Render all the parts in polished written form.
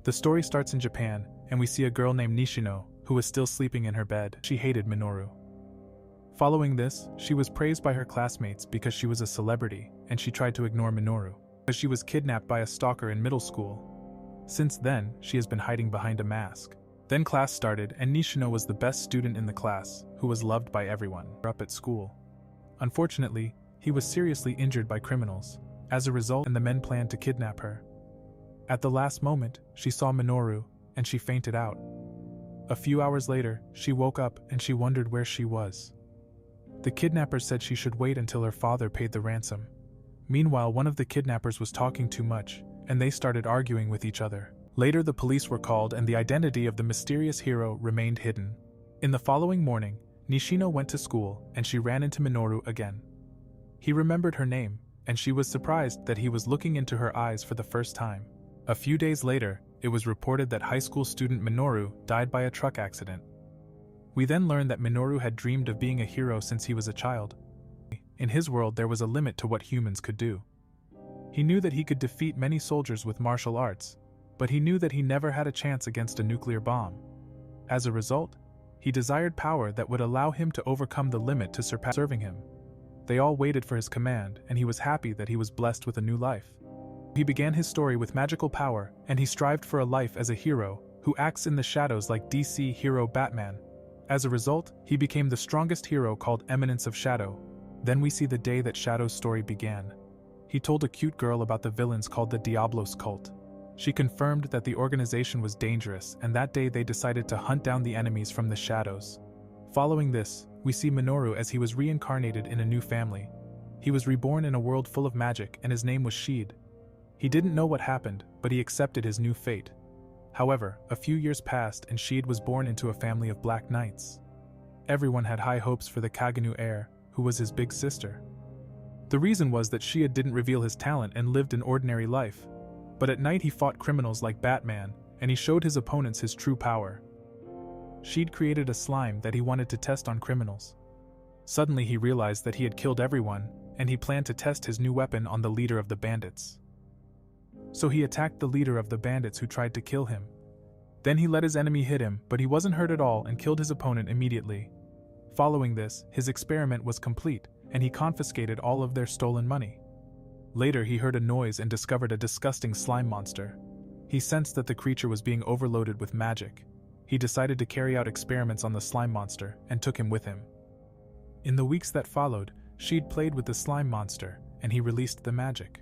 The story starts in Japan, and we see a girl named Nishino, who was still sleeping in her bed. She hated Minoru. Following this, she was praised by her classmates because she was a celebrity, and she tried to ignore Minoru, because she was kidnapped by a stalker in middle school. Since then, she has been hiding behind a mask. Then class started, and Nishino was the best student in the class, who was loved by everyone up at school. Unfortunately, he was seriously injured by criminals. As a result, the men planned to kidnap her. At the last moment, she saw Minoru, and she fainted out. A few hours later, she woke up and she wondered where she was. The kidnappers said she should wait until her father paid the ransom. Meanwhile, one of the kidnappers was talking too much, and they started arguing with each other. Later, the police were called and the identity of the mysterious hero remained hidden. In the following morning, Nishino went to school and she ran into Minoru again. He remembered her name, and she was surprised that he was looking into her eyes for the first time. A few days later, it was reported that high school student Minoru died by a truck accident. We then learned that Minoru had dreamed of being a hero since he was a child. In his world, there was a limit to what humans could do. He knew that he could defeat many soldiers with martial arts, but he knew that he never had a chance against a nuclear bomb. As a result, he desired power that would allow him to overcome the limit to surpass serving him. They all waited for his command, and he was happy that he was blessed with a new life. He began his story with magical power, and he strived for a life as a hero, who acts in the shadows like DC hero Batman. As a result, he became the strongest hero called Eminence of Shadow. Then we see the day that Shadow's story began. He told a cute girl about the villains called the Diablos cult. She confirmed that the organization was dangerous, and that day they decided to hunt down the enemies from the shadows. Following this, we see Minoru as he was reincarnated in a new family. He was reborn in a world full of magic, and his name was Cid. He didn't know what happened, but he accepted his new fate. However, a few years passed and Cid was born into a family of black knights. Everyone had high hopes for the Kagenou heir, who was his big sister. The reason was that Cid didn't reveal his talent and lived an ordinary life. But at night he fought criminals like Batman, and he showed his opponents his true power. Cid created a slime that he wanted to test on criminals. Suddenly he realized that he had killed everyone, and he planned to test his new weapon on the leader of the bandits. So he attacked the leader of the bandits who tried to kill him. Then he let his enemy hit him, but he wasn't hurt at all and killed his opponent immediately. Following this, his experiment was complete, and he confiscated all of their stolen money. Later he heard a noise and discovered a disgusting slime monster. He sensed that the creature was being overloaded with magic. He decided to carry out experiments on the slime monster and took him with him. In the weeks that followed, Cid played with the slime monster, and he released the magic.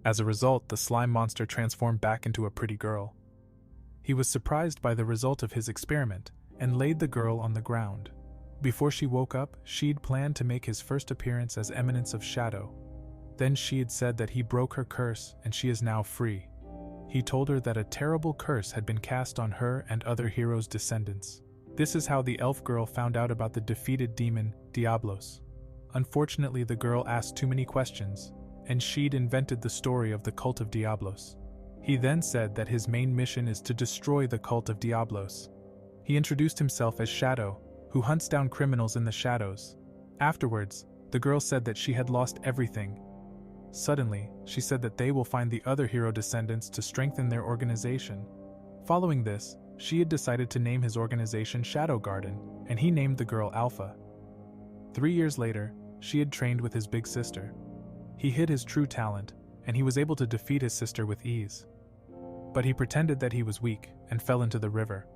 As a result, the slime monster transformed back into a pretty girl. He was surprised by the result of his experiment, and laid the girl on the ground. Before she woke up, Cid planned to make his first appearance as Eminence of Shadow. Then Cid said that he broke her curse and she is now free. He told her that a terrible curse had been cast on her and other heroes' descendants. This is how the elf girl found out about the defeated demon, Diablos. Unfortunately, the girl asked too many questions, and Cid invented the story of the cult of Diablos. He then said that his main mission is to destroy the cult of Diablos. He introduced himself as Shadow, who hunts down criminals in the shadows. Afterwards, the girl said that she had lost everything. Suddenly, she said that they will find the other hero descendants to strengthen their organization. Following this, she had decided to name his organization Shadow Garden, and he named the girl Alpha. 3 years later, she had trained with his big sister. He hid his true talent, and he was able to defeat his sister with ease. But he pretended that he was weak and fell into the river.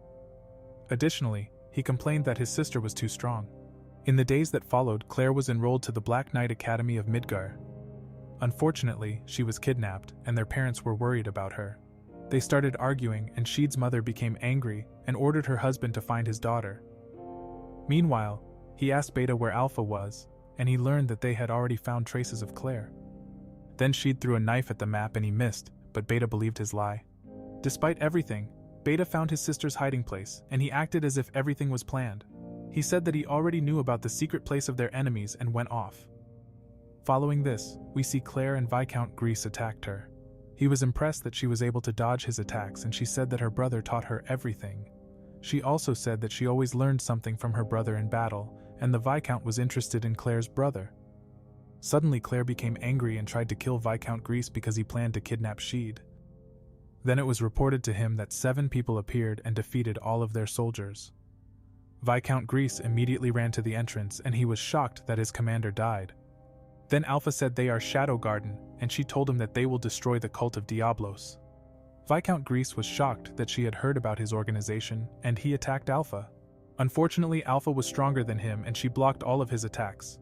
Additionally, he complained that his sister was too strong. In the days that followed, Claire was enrolled to the Black Knight Academy of Midgar. Unfortunately, she was kidnapped, and their parents were worried about her. They started arguing, and Cid's mother became angry and ordered her husband to find his daughter. Meanwhile, he asked Beta where Alpha was, and he learned that they had already found traces of Claire. Then Cid threw a knife at the map and he missed, but Beta believed his lie. Despite everything, Beta found his sister's hiding place, and he acted as if everything was planned. He said that he already knew about the secret place of their enemies and went off. Following this, we see Claire and Viscount Gris attacked her. He was impressed that she was able to dodge his attacks, and she said that her brother taught her everything. She also said that she always learned something from her brother in battle, and the Viscount was interested in Claire's brother. Suddenly Claire became angry and tried to kill Viscount Gris because he planned to kidnap Cid. Then it was reported to him that 7 people appeared and defeated all of their soldiers. Viscount Grease immediately ran to the entrance and he was shocked that his commander died. Then Alpha said they are Shadow Garden, and she told him that they will destroy the cult of Diablos. Viscount Grease was shocked that she had heard about his organization, and he attacked Alpha. Unfortunately, Alpha was stronger than him and she blocked all of his attacks.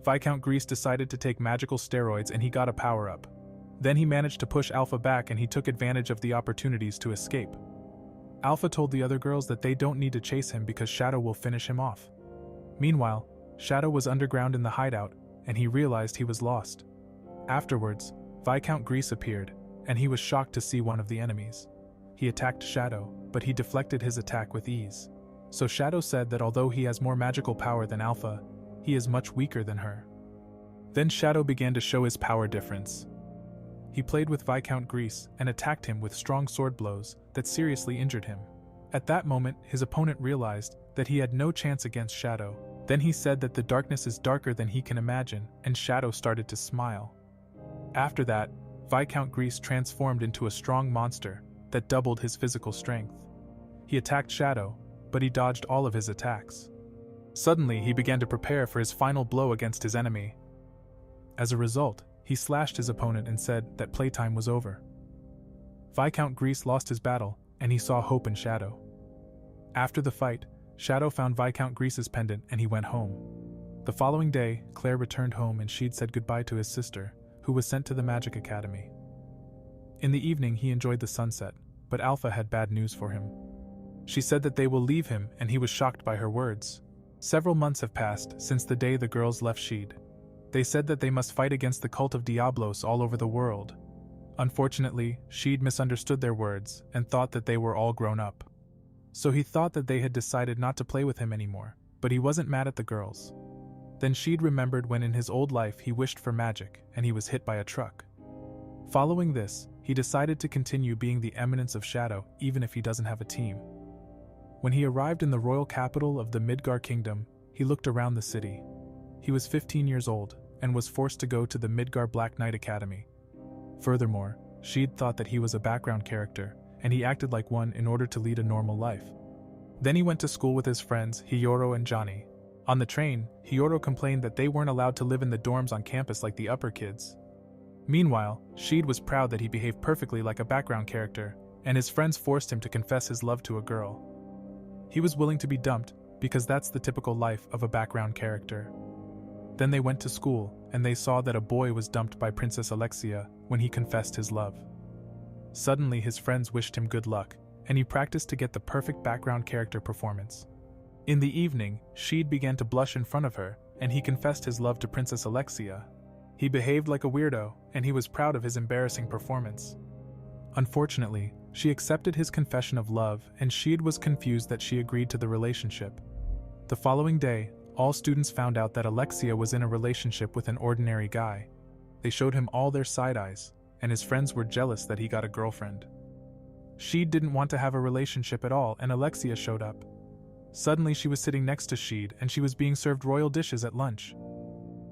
Viscount Grease decided to take magical steroids and he got a power-up. Then he managed to push Alpha back and he took advantage of the opportunities to escape. Alpha told the other girls that they don't need to chase him because Shadow will finish him off. Meanwhile, Shadow was underground in the hideout, and he realized he was lost. Afterwards, Viscount Grease appeared, and he was shocked to see one of the enemies. He attacked Shadow, but he deflected his attack with ease. So Shadow said that although he has more magical power than Alpha, he is much weaker than her. Then Shadow began to show his power difference. He played with Viscount Grease and attacked him with strong sword blows that seriously injured him. At that moment, his opponent realized that he had no chance against Shadow. Then he said that the darkness is darker than he can imagine, and Shadow started to smile. After that, Viscount Grease transformed into a strong monster that doubled his physical strength. He attacked Shadow, but he dodged all of his attacks. Suddenly, he began to prepare for his final blow against his enemy. As a result, he slashed his opponent and said that playtime was over. Viscount Grease lost his battle, and he saw hope in Shadow. After the fight, Shadow found Viscount Grease's pendant and he went home. The following day, Claire returned home and she'd said goodbye to his sister, who was sent to the Magic Academy. In the evening, he enjoyed the sunset, but Alpha had bad news for him. She said that they will leave him, and he was shocked by her words. Several months have passed since the day the girls left Cid. They said that they must fight against the cult of Diablos all over the world. Unfortunately, Cid misunderstood their words and thought that they were all grown up. So he thought that they had decided not to play with him anymore, but he wasn't mad at the girls. Then Cid remembered when in his old life he wished for magic and he was hit by a truck. Following this, he decided to continue being the Eminence of Shadow even if he doesn't have a team. When he arrived in the royal capital of the Midgar Kingdom, he looked around the city. He was 15 years old and was forced to go to the Midgar Black Knight Academy. Furthermore, Cid thought that he was a background character, and he acted like one in order to lead a normal life. Then he went to school with his friends Hiyoro and Johnny. On the train, Hiyoro complained that they weren't allowed to live in the dorms on campus like the upper kids. Meanwhile, Cid was proud that he behaved perfectly like a background character, and his friends forced him to confess his love to a girl. He was willing to be dumped, because that's the typical life of a background character. Then they went to school, and they saw that a boy was dumped by Princess Alexia when he confessed his love. Suddenly his friends wished him good luck, and he practiced to get the perfect background character performance. In the evening, Cid began to blush in front of her, and he confessed his love to Princess Alexia. He behaved like a weirdo, and he was proud of his embarrassing performance. Unfortunately, she accepted his confession of love, and Cid was confused that she agreed to the relationship. The following day, all students found out that Alexia was in a relationship with an ordinary guy. They showed him all their side eyes, and his friends were jealous that he got a girlfriend. Cid didn't want to have a relationship at all, and Alexia showed up. Suddenly she was sitting next to Cid and she was being served royal dishes at lunch.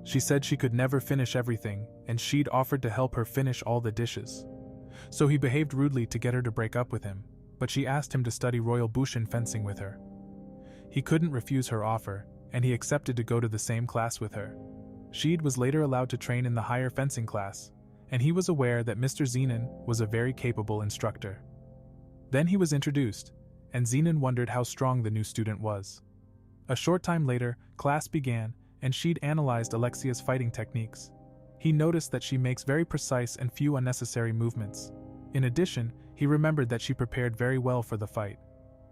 She said she could never finish everything, and Cid offered to help her finish all the dishes. So he behaved rudely to get her to break up with him, but she asked him to study royal Bushin fencing with her. He couldn't refuse her offer, and he accepted to go to the same class with her. Cid was later allowed to train in the higher fencing class, and he was aware that Mr. Zenon was a very capable instructor. Then he was introduced, and Zenon wondered how strong the new student was. A short time later, class began, and Cid analyzed Alexia's fighting techniques. He noticed that she makes very precise and few unnecessary movements. In addition, he remembered that she prepared very well for the fight.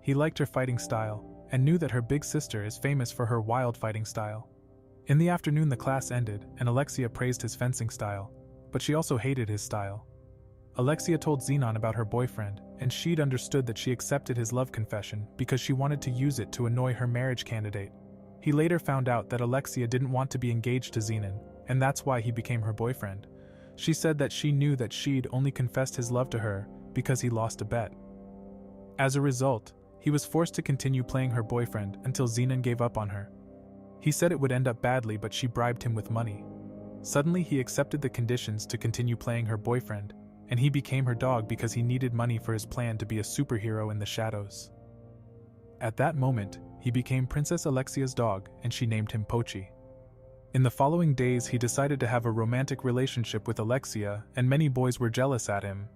He liked her fighting style, and knew that her big sister is famous for her wild fighting style. In the afternoon the class ended, and Alexia praised his fencing style, but she also hated his style. Alexia told Zenon about her boyfriend, and Cid understood that she accepted his love confession because she wanted to use it to annoy her marriage candidate. He later found out that Alexia didn't want to be engaged to Zenon, and that's why he became her boyfriend. She said that she knew that Cid only confessed his love to her because he lost a bet. As a result, he was forced to continue playing her boyfriend until Zenon gave up on her. He said it would end up badly, but she bribed him with money. Suddenly he accepted the conditions to continue playing her boyfriend, and he became her dog because he needed money for his plan to be a superhero in the shadows. At that moment, he became Princess Alexia's dog, and she named him Pochi. In the following days, he decided to have a romantic relationship with Alexia, and many boys were jealous at him.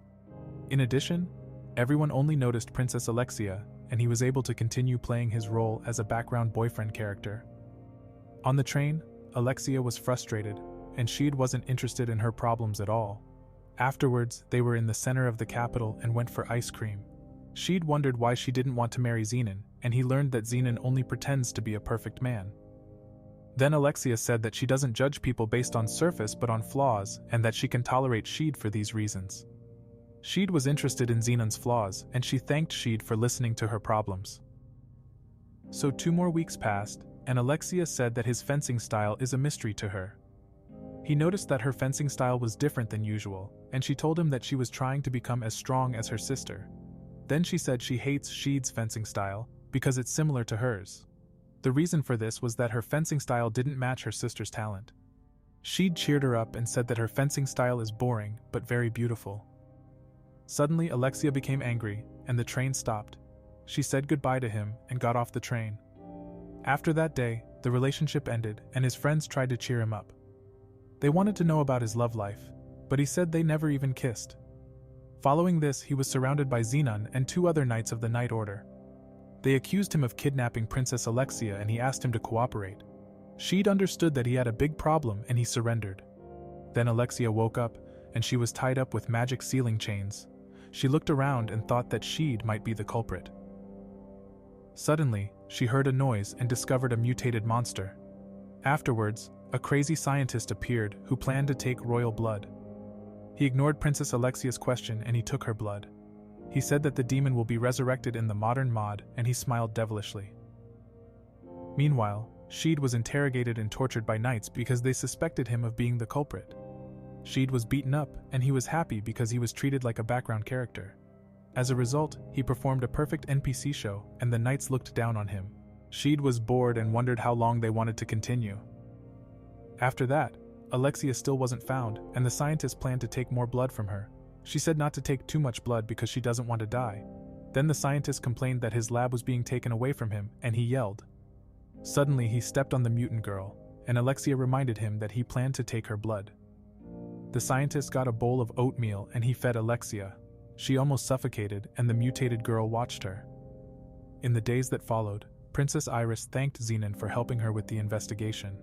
In addition, everyone only noticed Princess Alexia, and he was able to continue playing his role as a background boyfriend character. On the train, Alexia was frustrated, and Cid wasn't interested in her problems at all. Afterwards, they were in the center of the capital and went for ice cream. Cid wondered why she didn't want to marry Zenon, and he learned that Zenon only pretends to be a perfect man. Then Alexia said that she doesn't judge people based on surface but on flaws, and that she can tolerate Cid for these reasons. Cid was interested in Zenon's flaws, and she thanked Cid for listening to her problems. So 2 more weeks passed, and Alexia said that his fencing style is a mystery to her. He noticed that her fencing style was different than usual, and she told him that she was trying to become as strong as her sister. Then she said she hates Cid's fencing style, because it's similar to hers. The reason for this was that her fencing style didn't match her sister's talent. Cid cheered her up and said that her fencing style is boring, but very beautiful. Suddenly Alexia became angry, and the train stopped. She said goodbye to him and got off the train. After that day, the relationship ended, and his friends tried to cheer him up. They wanted to know about his love life, but he said they never even kissed. Following this, he was surrounded by Zenon and 2 other knights of the Night Order. They accused him of kidnapping Princess Alexia, and he asked him to cooperate. Cid understood that he had a big problem, and he surrendered. Then Alexia woke up, and she was tied up with magic sealing chains. She looked around and thought that Cid might be the culprit. Suddenly, she heard a noise and discovered a mutated monster. Afterwards, a crazy scientist appeared who planned to take royal blood. He ignored Princess Alexia's question and he took her blood. He said that the demon will be resurrected in the modern mod, and he smiled devilishly. Meanwhile, Cid was interrogated and tortured by knights because they suspected him of being the culprit. Cid was beaten up, and he was happy because he was treated like a background character. As a result, he performed a perfect NPC show, and the knights looked down on him. Cid was bored and wondered how long they wanted to continue. After that, Alexia still wasn't found, and the scientist planned to take more blood from her. She said not to take too much blood because she doesn't want to die. Then the scientist complained that his lab was being taken away from him, and he yelled. Suddenly he stepped on the mutant girl, and Alexia reminded him that he planned to take her blood. The scientist got a bowl of oatmeal and he fed Alexia. She almost suffocated, and the mutated girl watched her. In the days that followed, Princess Iris thanked Zenon for helping her with the investigation.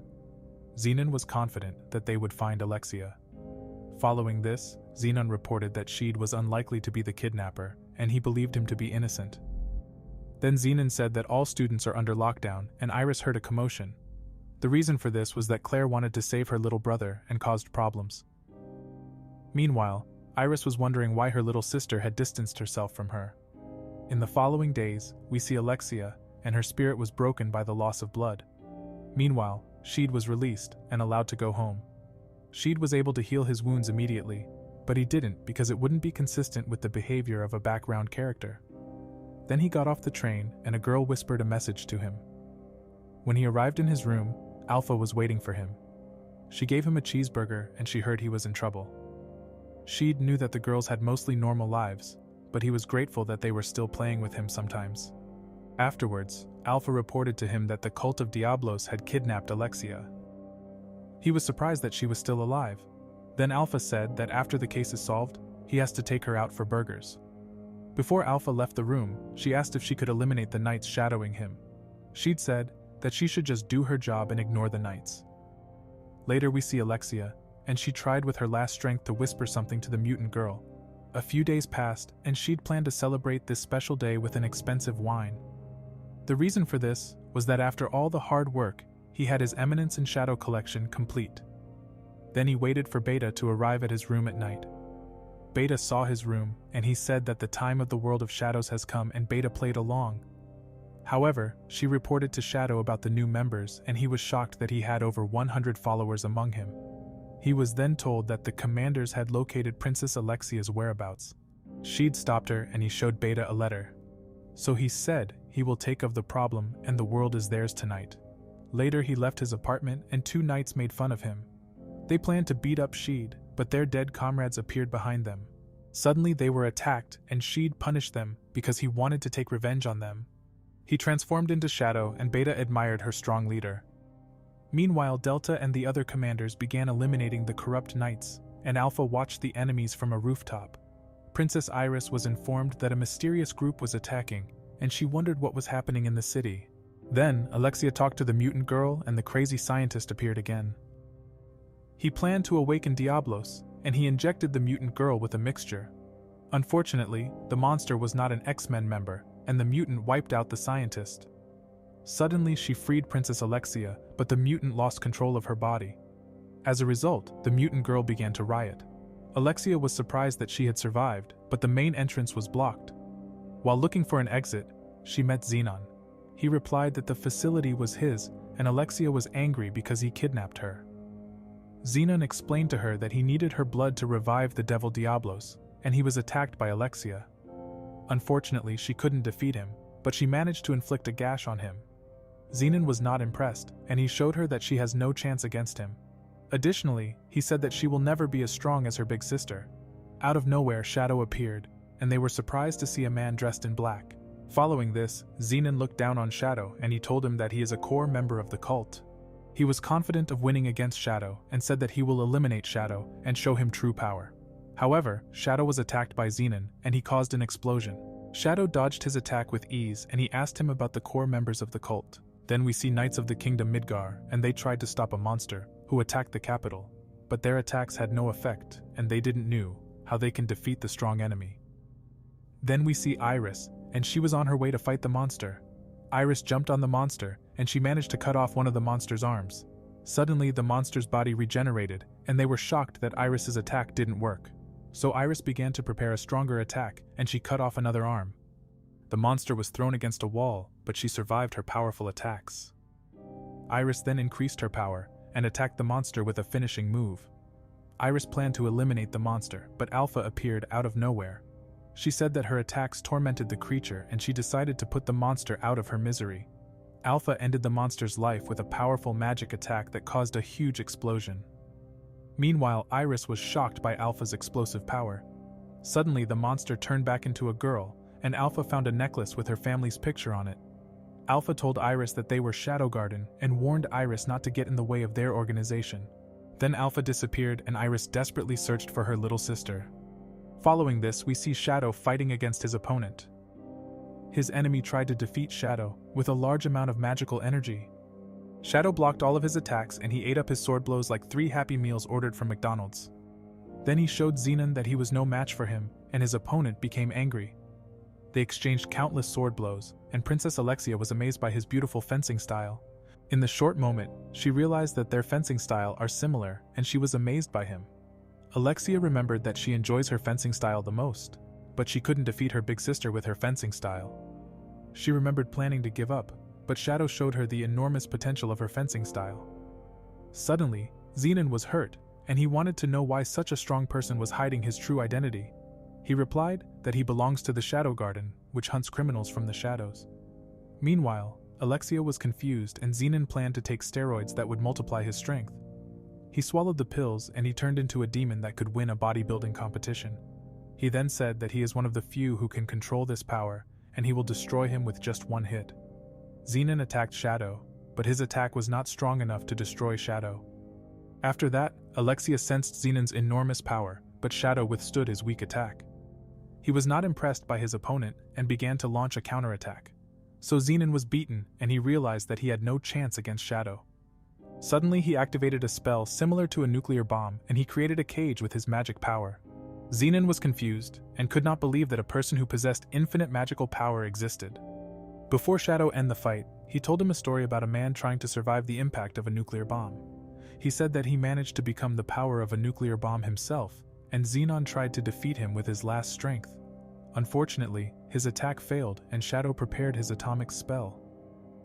Zenon was confident that they would find Alexia. Following this, Zenon reported that Cid was unlikely to be the kidnapper, and he believed him to be innocent. Then Zenon said that all students are under lockdown, and Iris heard a commotion. The reason for this was that Claire wanted to save her little brother and caused problems. Meanwhile, Iris was wondering why her little sister had distanced herself from her. In the following days, we see Alexia, and her spirit was broken by the loss of blood. Meanwhile, Cid was released and allowed to go home. Cid was able to heal his wounds immediately, but he didn't because it wouldn't be consistent with the behavior of a background character. Then he got off the train, and a girl whispered a message to him. When he arrived in his room, Alpha was waiting for him. She gave him a cheeseburger, and she heard he was in trouble. Cid knew that the girls had mostly normal lives, but he was grateful that they were still playing with him sometimes. Afterwards, Alpha reported to him that the cult of Diablos had kidnapped Alexia. He was surprised that she was still alive. Then Alpha said that after the case is solved, he has to take her out for burgers. Before Alpha left the room, she asked if she could eliminate the knights shadowing him. Cid said that she should just do her job and ignore the knights. Later we see Alexia, and she tried with her last strength to whisper something to the mutant girl. A few days passed, and Cid planned to celebrate this special day with an expensive wine. The reason for this was that after all the hard work, he had his Eminence and Shadow collection complete. Then he waited for Beta to arrive at his room at night. Beta saw his room, and he said that the time of the world of shadows has come, and Beta played along. However, she reported to Shadow about the new members, and he was shocked that he had over 100 followers among him. He was then told that the commanders had located Princess Alexia's whereabouts. Cid stopped her and he showed Beta a letter. So he said he will take of the problem and the world is theirs tonight. Later he left his apartment and 2 knights made fun of him. They planned to beat up Cid, but their dead comrades appeared behind them. Suddenly they were attacked and Cid punished them because he wanted to take revenge on them. He transformed into Shadow and Beta admired her strong leader. Meanwhile, Delta and the other commanders began eliminating the corrupt knights, and Alpha watched the enemies from a rooftop. Princess Iris was informed that a mysterious group was attacking, and she wondered what was happening in the city. Then, Alexia talked to the mutant girl and the crazy scientist appeared again. He planned to awaken Diablos, and he injected the mutant girl with a mixture. Unfortunately, the monster was not an X-Men member, and the mutant wiped out the scientist. Suddenly she freed Princess Alexia, but the mutant lost control of her body. As a result, the mutant girl began to riot. Alexia was surprised that she had survived, but the main entrance was blocked. While looking for an exit, she met Xenon. He replied that the facility was his, and Alexia was angry because he kidnapped her. Xenon explained to her that he needed her blood to revive the devil Diablos, and he was attacked by Alexia. Unfortunately, she couldn't defeat him, but she managed to inflict a gash on him. Xenon was not impressed, and he showed her that she has no chance against him. Additionally, he said that she will never be as strong as her big sister. Out of nowhere, Shadow appeared, and they were surprised to see a man dressed in black. Following this, Xenon looked down on Shadow and he told him that he is a core member of the cult. He was confident of winning against Shadow and said that he will eliminate Shadow and show him true power. However, Shadow was attacked by Xenon and he caused an explosion. Shadow dodged his attack with ease and he asked him about the core members of the cult. Then we see Knights of the Kingdom Midgar and they tried to stop a monster who attacked the capital, but their attacks had no effect and they didn't know how they can defeat the strong enemy. Then we see Iris, and she was on her way to fight the monster. Iris jumped on the monster, and she managed to cut off one of the monster's arms. Suddenly, the monster's body regenerated, and they were shocked that Iris's attack didn't work. So Iris began to prepare a stronger attack, and she cut off another arm. The monster was thrown against a wall, but she survived her powerful attacks. Iris then increased her power, and attacked the monster with a finishing move. Iris planned to eliminate the monster, but Alpha appeared out of nowhere. She said that her attacks tormented the creature and she decided to put the monster out of her misery. Alpha ended the monster's life with a powerful magic attack that caused a huge explosion. Meanwhile, Iris was shocked by Alpha's explosive power. Suddenly, the monster turned back into a girl, and Alpha found a necklace with her family's picture on it. Alpha told Iris that they were Shadow Garden and warned Iris not to get in the way of their organization. Then Alpha disappeared and Iris desperately searched for her little sister. Following this, we see Shadow fighting against his opponent. His enemy tried to defeat Shadow with a large amount of magical energy. Shadow blocked all of his attacks and he ate up his sword blows like 3 Happy Meals ordered from McDonald's. Then he showed Xenon that he was no match for him, and his opponent became angry. They exchanged countless sword blows, and Princess Alexia was amazed by his beautiful fencing style. In the short moment, she realized that their fencing style are similar, and she was amazed by him. Alexia remembered that she enjoys her fencing style the most, but she couldn't defeat her big sister with her fencing style. She remembered planning to give up, but Shadow showed her the enormous potential of her fencing style. Suddenly, Xenon was hurt, and he wanted to know why such a strong person was hiding his true identity. He replied that he belongs to the Shadow Garden, which hunts criminals from the shadows. Meanwhile, Alexia was confused and Xenon planned to take steroids that would multiply his strength. He swallowed the pills and he turned into a demon that could win a bodybuilding competition. He then said that he is one of the few who can control this power, and he will destroy him with just one hit. Xenon attacked Shadow, but his attack was not strong enough to destroy Shadow. After that, Alexia sensed Xenon's enormous power, but Shadow withstood his weak attack. He was not impressed by his opponent and began to launch a counterattack. So Xenon was beaten and he realized that he had no chance against Shadow. Suddenly he activated a spell similar to a nuclear bomb and he created a cage with his magic power. Xenon was confused and could not believe that a person who possessed infinite magical power existed. Before Shadow ended the fight, he told him a story about a man trying to survive the impact of a nuclear bomb. He said that he managed to become the power of a nuclear bomb himself, and Xenon tried to defeat him with his last strength. Unfortunately, his attack failed and Shadow prepared his atomic spell.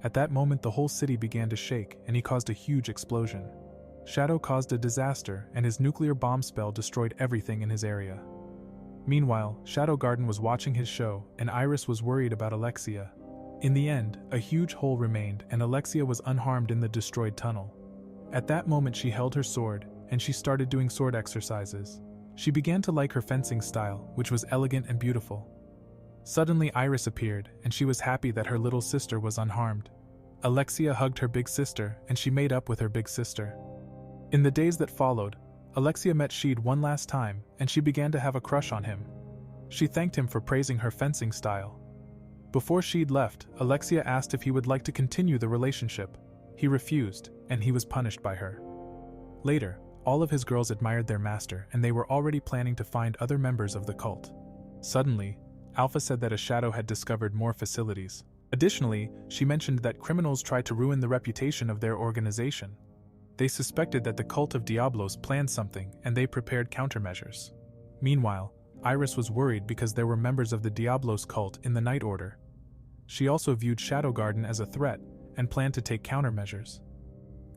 At that moment the whole city began to shake and he caused a huge explosion. Shadow caused a disaster and his nuclear bomb spell destroyed everything in his area. Meanwhile, Shadow Garden was watching his show and Iris was worried about Alexia. In the end, a huge hole remained and Alexia was unharmed in the destroyed tunnel. At that moment she held her sword and she started doing sword exercises. She began to like her fencing style, which was elegant and beautiful. Suddenly Iris appeared, and she was happy that her little sister was unharmed. Alexia hugged her big sister, and she made up with her big sister. In the days that followed, Alexia met Cid one last time, and she began to have a crush on him. She thanked him for praising her fencing style. Before Cid left, Alexia asked if he would like to continue the relationship. He refused, and he was punished by her. Later, all of his girls admired their master, and they were already planning to find other members of the cult. Suddenly, Alpha said that a shadow had discovered more facilities. Additionally, she mentioned that criminals tried to ruin the reputation of their organization. They suspected that the cult of Diablos planned something, and they prepared countermeasures. Meanwhile, Iris was worried because there were members of the Diablos cult in the Night Order. She also viewed Shadow Garden as a threat and planned to take countermeasures.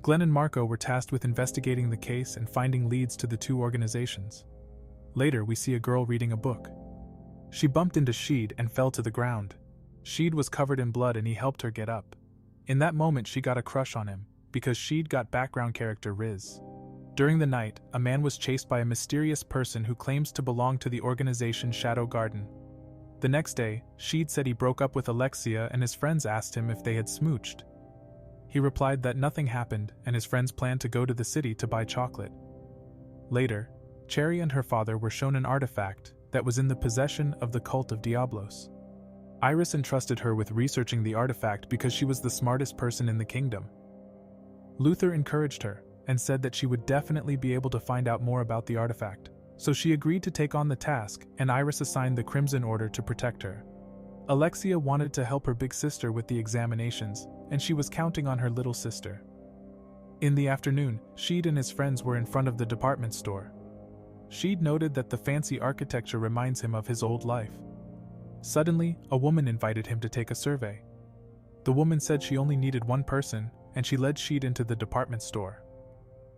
Glenn and Marco were tasked with investigating the case and finding leads to the two organizations. Later, we see a girl reading a book. She bumped into Cid and fell to the ground. Cid was covered in blood and he helped her get up. In that moment she got a crush on him, because Cid got background character Riz. During the night, a man was chased by a mysterious person who claims to belong to the organization Shadow Garden. The next day, Cid said he broke up with Alexia and his friends asked him if they had smooched. He replied that nothing happened and his friends planned to go to the city to buy chocolate. Later, Cherry and her father were shown an artifact that was in the possession of the cult of Diablos. Iris entrusted her with researching the artifact because she was the smartest person in the kingdom. Luther encouraged her and said that she would definitely be able to find out more about the artifact, so she agreed to take on the task and Iris assigned the Crimson Order to protect her. Alexia wanted to help her big sister with the examinations, and she was counting on her little sister. In the afternoon, Cid and his friends were in front of the department store. Cid noted that the fancy architecture reminds him of his old life. Suddenly, a woman invited him to take a survey. The woman said she only needed one person, and she led Cid into the department store.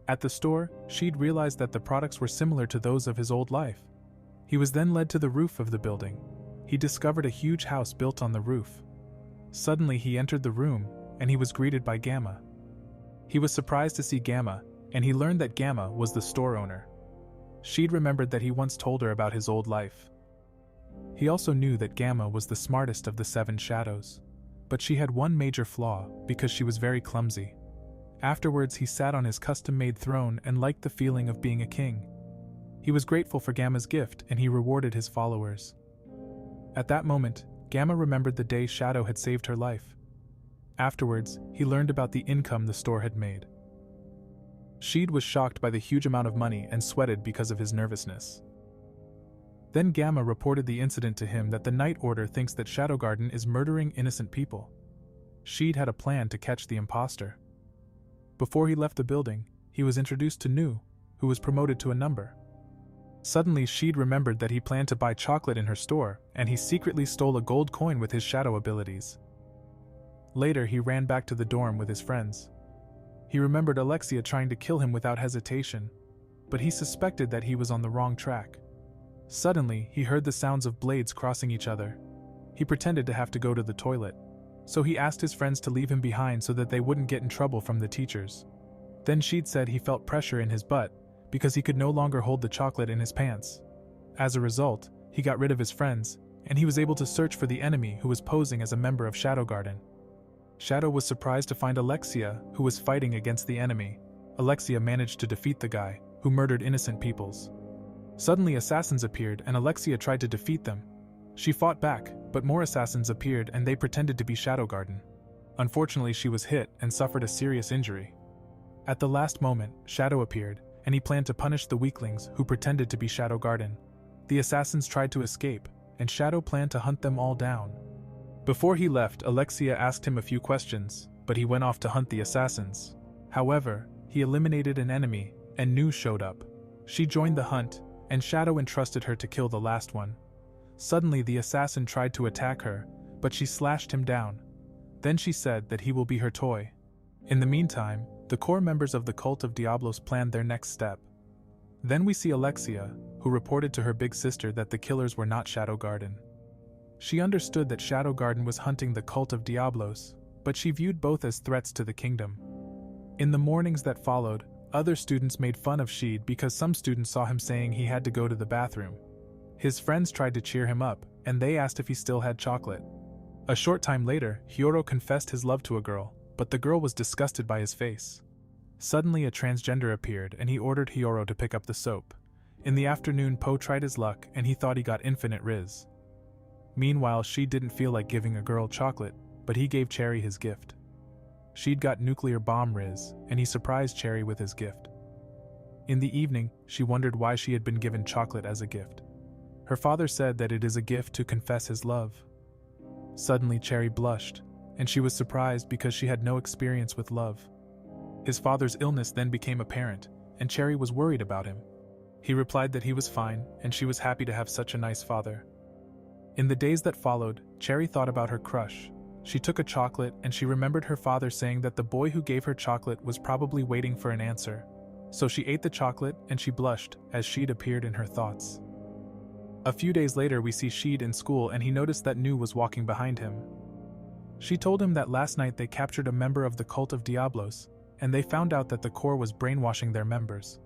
At the store, Cid realized that the products were similar to those of his old life. He was then led to the roof of the building. He discovered a huge house built on the roof. Suddenly he entered the room, and he was greeted by Gamma. He was surprised to see Gamma, and he learned that Gamma was the store owner. Cid remembered that he once told her about his old life. He also knew that Gamma was the smartest of the 7 shadows. But she had one major flaw, because she was very clumsy. Afterwards he sat on his custom-made throne and liked the feeling of being a king. He was grateful for Gamma's gift and he rewarded his followers. At that moment, Gamma remembered the day Shadow had saved her life. Afterwards, he learned about the income the store had made. Cid was shocked by the huge amount of money and sweated because of his nervousness. Then Gamma reported the incident to him that the Night Order thinks that Shadow Garden is murdering innocent people. Cid had a plan to catch the imposter. Before he left the building, he was introduced to Nu, who was promoted to a number. Suddenly Cid remembered that he planned to buy chocolate in her store, and he secretly stole a gold coin with his shadow abilities. Later he ran back to the dorm with his friends. He remembered Alexia trying to kill him without hesitation, but he suspected that he was on the wrong track. Suddenly, he heard the sounds of blades crossing each other. He pretended to have to go to the toilet, so he asked his friends to leave him behind so that they wouldn't get in trouble from the teachers. Then Cid said he felt pressure in his butt because he could no longer hold the chocolate in his pants. As a result, he got rid of his friends, and he was able to search for the enemy who was posing as a member of Shadow Garden. Shadow was surprised to find Alexia, who was fighting against the enemy. Alexia managed to defeat the guy, who murdered innocent peoples. Suddenly assassins appeared and Alexia tried to defeat them. She fought back, but more assassins appeared and they pretended to be Shadow Garden. Unfortunately, she was hit and suffered a serious injury. At the last moment, Shadow appeared, and he planned to punish the weaklings who pretended to be Shadow Garden. The assassins tried to escape, and Shadow planned to hunt them all down. Before he left, Alexia asked him a few questions, but he went off to hunt the assassins. However, he eliminated an enemy, and Nu showed up. She joined the hunt, and Shadow entrusted her to kill the last one. Suddenly the assassin tried to attack her, but she slashed him down. Then she said that he will be her toy. In the meantime, the core members of the cult of Diablos planned their next step. Then we see Alexia, who reported to her big sister that the killers were not Shadow Garden. She understood that Shadow Garden was hunting the cult of Diablos, but she viewed both as threats to the kingdom. In the mornings that followed, Other students made fun of Cid because some students saw him saying he had to go to the bathroom. His friends tried to cheer him up, and they asked if he still had chocolate. A short time later, Hiyoro confessed his love to a girl, but the girl was disgusted by his face. Suddenly a transgender appeared and he ordered Hiyoro to pick up the soap. In the afternoon, Po tried his luck and he thought he got infinite riz. Meanwhile, Cid didn't feel like giving a girl chocolate, but he gave Cherry his gift. Cid got nuclear bomb riz, and he surprised Cherry with his gift. In the evening, she wondered why she had been given chocolate as a gift. Her father said that it is a gift to confess his love. Suddenly Cherry blushed, and she was surprised because she had no experience with love. His father's illness then became apparent, and Cherry was worried about him. He replied that he was fine, and she was happy to have such a nice father. In the days that followed, Cherry thought about her crush. She took a chocolate and she remembered her father saying that the boy who gave her chocolate was probably waiting for an answer. So she ate the chocolate and she blushed as Cid appeared in her thoughts. A few days later we see Cid in school and he noticed that Nu was walking behind him. She told him that last night they captured a member of the cult of Diablos, and they found out that the core was brainwashing their members.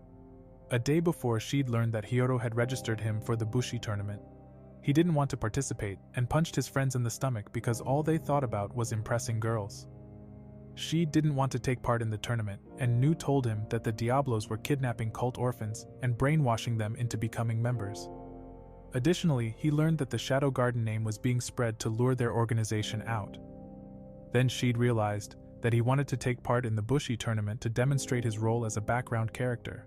A day before, Cid learned that Hiyoro had registered him for the Bushi tournament. He didn't want to participate and punched his friends in the stomach because all they thought about was impressing girls. Cid didn't want to take part in the tournament, and Nu told him that the Diablos were kidnapping cult orphans and brainwashing them into becoming members. Additionally, he learned that the Shadow Garden name was being spread to lure their organization out. Then Cid realized that he wanted to take part in the Bushi tournament to demonstrate his role as a background character.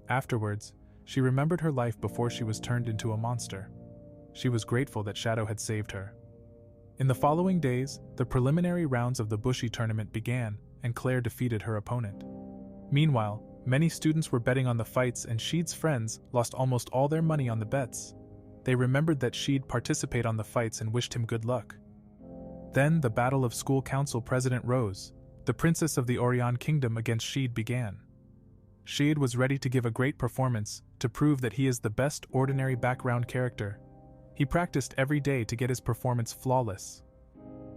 Afterwards, she remembered her life before she was turned into a monster. She was grateful that Shadow had saved her. In the following days, the preliminary rounds of the Bushi tournament began, and Claire defeated her opponent. Meanwhile, many students were betting on the fights and Cid's friends lost almost all their money on the bets. They remembered that Cid participated on the fights and wished him good luck. Then the battle of school council president Rose, the princess of the Orion kingdom, against Cid began. Cid was ready to give a great performance to prove that he is the best ordinary background character. He practiced every day to get his performance flawless.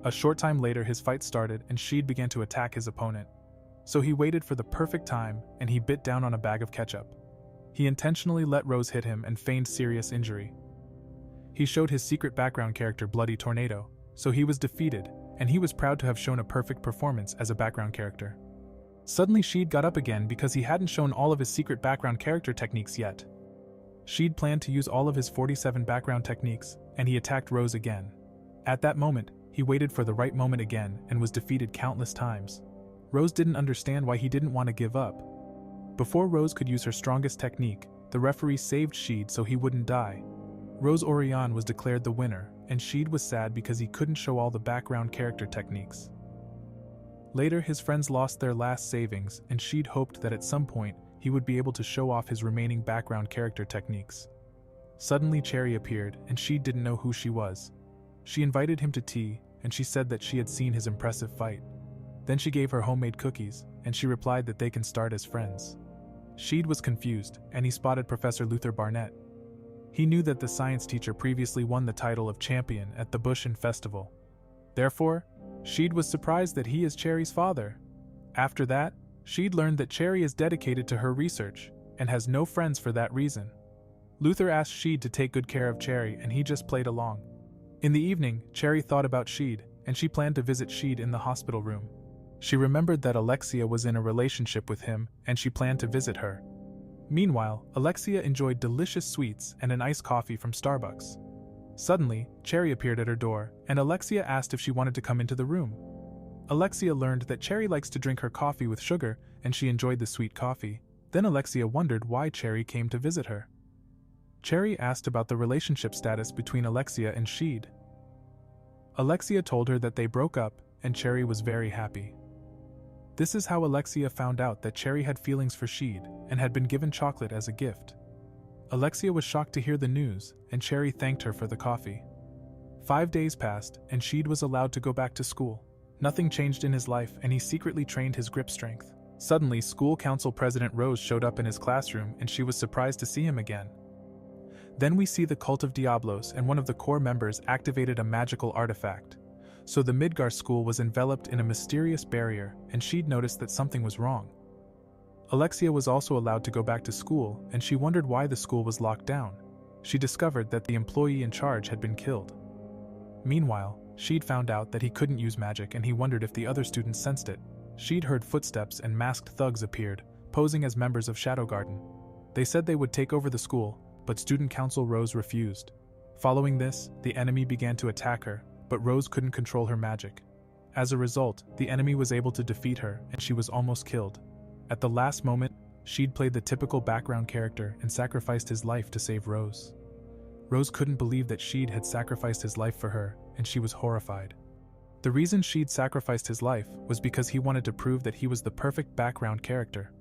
A short time later his fight started and Cid began to attack his opponent. So he waited for the perfect time and he bit down on a bag of ketchup. He intentionally let Rose hit him and feigned serious injury. He showed his secret background character Bloody Tornado, so he was defeated, and he was proud to have shown a perfect performance as a background character. Suddenly Cid got up again because he hadn't shown all of his secret background character techniques yet. Cid planned to use all of his 47 background techniques, and he attacked Rose again. At that moment, he waited for the right moment again and was defeated countless times. Rose didn't understand why he didn't want to give up. Before Rose could use her strongest technique, the referee saved Cid so he wouldn't die. Rose Orion was declared the winner, and Cid was sad because he couldn't show all the background character techniques. Later his friends lost their last savings, and Cid hoped that at some point he would be able to show off his remaining background character techniques. Suddenly Cherry appeared, and Cid didn't know who she was. She invited him to tea, and she said that she had seen his impressive fight. Then she gave her homemade cookies, and she replied that they can start as friends. Cid was confused, and he spotted Professor Luther Barnett. He knew that the science teacher previously won the title of champion at the Bushin Festival. Therefore, Cid was surprised that he is Cherry's father. After that, Cid learned that Cherry is dedicated to her research, and has no friends for that reason. Luther asked Cid to take good care of Cherry, and he just played along. In the evening, Cherry thought about Cid, and she planned to visit Cid in the hospital room. She remembered that Alexia was in a relationship with him, and she planned to visit her. Meanwhile, Alexia enjoyed delicious sweets and an iced coffee from Starbucks. Suddenly, Cherry appeared at her door, and Alexia asked if she wanted to come into the room. Alexia learned that Cherry likes to drink her coffee with sugar, and she enjoyed the sweet coffee. Then Alexia wondered why Cherry came to visit her. Cherry asked about the relationship status between Alexia and Cid. Alexia told her that they broke up, and Cherry was very happy. This is how Alexia found out that Cherry had feelings for Cid and had been given chocolate as a gift. Alexia was shocked to hear the news, and Cherry thanked her for the coffee. 5 days passed, and Cid was allowed to go back to school. Nothing changed in his life, and he secretly trained his grip strength. Suddenly, school council president Rose showed up in his classroom, and she was surprised to see him again. Then we see the cult of Diablos, and one of the core members activated a magical artifact. So the Midgar school was enveloped in a mysterious barrier, and Cid noticed that something was wrong. Alexia was also allowed to go back to school, and she wondered why the school was locked down. She discovered that the employee in charge had been killed. Meanwhile, Cid found out that he couldn't use magic, and he wondered if the other students sensed it. Cid heard footsteps and masked thugs appeared, posing as members of Shadow Garden. They said they would take over the school, but student council Rose refused. Following this, the enemy began to attack her, but Rose couldn't control her magic. As a result, the enemy was able to defeat her, and she was almost killed. At the last moment, Cid played the typical background character and sacrificed his life to save Rose. Rose couldn't believe that Cid had sacrificed his life for her, and she was horrified. The reason Cid sacrificed his life was because he wanted to prove that he was the perfect background character.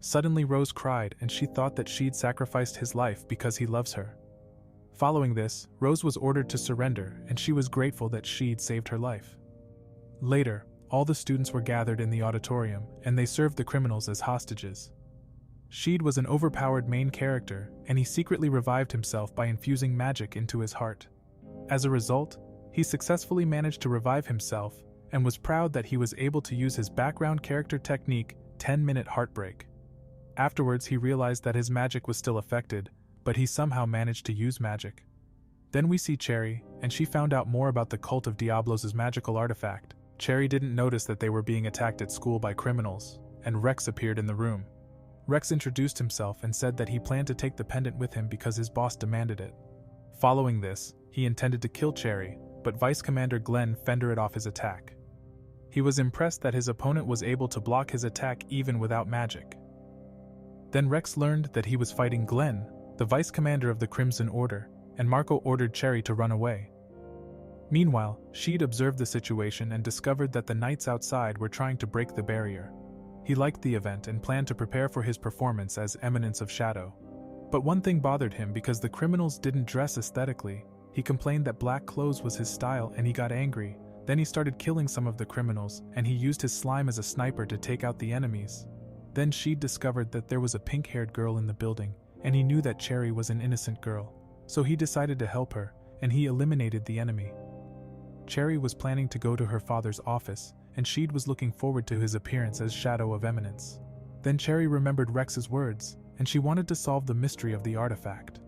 Suddenly Rose cried, and she thought that Cid sacrificed his life because he loves her. Following this, Rose was ordered to surrender, and she was grateful that Cid saved her life. Later, all the students were gathered in the auditorium, and they served the criminals as hostages. Cid was an overpowered main character, and he secretly revived himself by infusing magic into his heart. As a result, he successfully managed to revive himself, and was proud that he was able to use his background character technique, 10-minute heartbreak. Afterwards, he realized that his magic was still affected, but he somehow managed to use magic. Then we see Cherry, and she found out more about the cult of Diablos' magical artifact. Cherry didn't notice that they were being attacked at school by criminals, and Rex appeared in the room. Rex introduced himself and said that he planned to take the pendant with him because his boss demanded it. Following this, he intended to kill Cherry, but Vice Commander Glenn fended off his attack. He was impressed that his opponent was able to block his attack even without magic. Then Rex learned that he was fighting Glenn, the Vice Commander of the Crimson Order, and Marco ordered Cherry to run away. Meanwhile, Cid observed the situation and discovered that the knights outside were trying to break the barrier. He liked the event and planned to prepare for his performance as Eminence of Shadow. But one thing bothered him because the criminals didn't dress aesthetically. He complained that black clothes was his style and he got angry. Then he started killing some of the criminals, and he used his slime as a sniper to take out the enemies. Then Cid discovered that there was a pink-haired girl in the building, and he knew that Cherry was an innocent girl. So he decided to help her, and he eliminated the enemy. Cherry was planning to go to her father's office, and Cid was looking forward to his appearance as Shadow of Eminence. Then Cherry remembered Rex's words, and she wanted to solve the mystery of the artifact.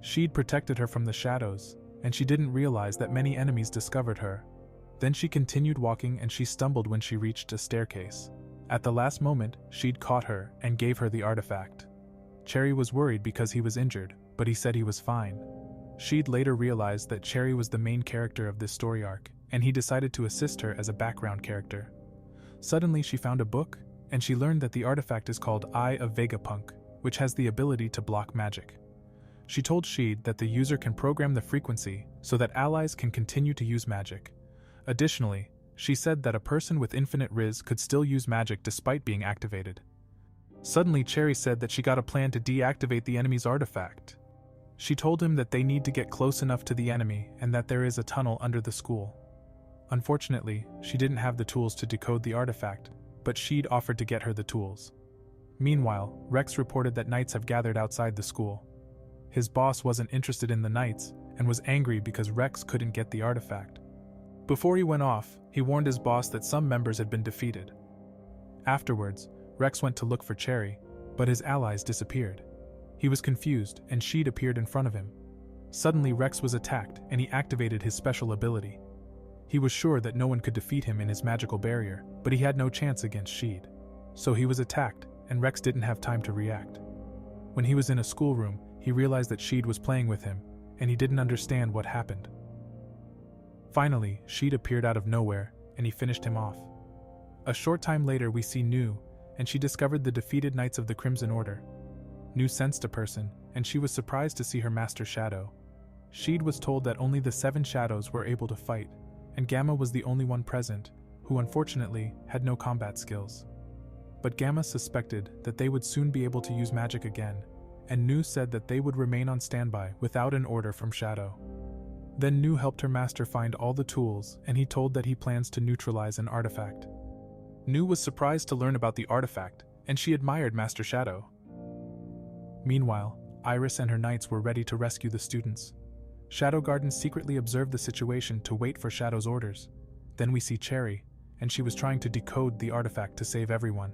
Cid protected her from the shadows, and she didn't realize that many enemies discovered her. Then she continued walking and she stumbled when she reached a staircase. At the last moment, Cid caught her and gave her the artifact. Cherry was worried because he was injured, but he said he was fine. Cid later realized that Cherry was the main character of this story arc, and he decided to assist her as a background character. Suddenly she found a book, and she learned that the artifact is called Eye of Vegapunk, which has the ability to block magic. She told Cid that the user can program the frequency so that allies can continue to use magic. Additionally, she said that a person with infinite Riz could still use magic despite being activated. Suddenly Cherry said that she got a plan to deactivate the enemy's artifact. She told him that they need to get close enough to the enemy and that there is a tunnel under the school. Unfortunately, she didn't have the tools to decode the artifact, but Cid offered to get her the tools. Meanwhile, Rex reported that knights have gathered outside the school. His boss wasn't interested in the knights and was angry because Rex couldn't get the artifact. Before he went off, he warned his boss that some members had been defeated. Afterwards, Rex went to look for Cherry, but his allies disappeared. He was confused, and Cid appeared in front of him. Suddenly Rex was attacked, and he activated his special ability. He was sure that no one could defeat him in his magical barrier, but he had no chance against Cid. So he was attacked, and Rex didn't have time to react. When he was in a schoolroom, he realized that Cid was playing with him, and he didn't understand what happened. Finally, Cid appeared out of nowhere, and he finished him off. A short time later we see Nu, and she discovered the defeated Knights of the Crimson Order. Nu sensed a person, and she was surprised to see her master Shadow. Cid was told that only the 7 shadows were able to fight, and Gamma was the only one present, who unfortunately had no combat skills. But Gamma suspected that they would soon be able to use magic again, and Nu said that they would remain on standby without an order from Shadow. Then Nu helped her master find all the tools, and he told that he plans to neutralize an artifact. Nu was surprised to learn about the artifact, and she admired Master Shadow. Meanwhile, Iris and her knights were ready to rescue the students. Shadow Garden secretly observed the situation to wait for Shadow's orders. Then we see Cherry, and she was trying to decode the artifact to save everyone.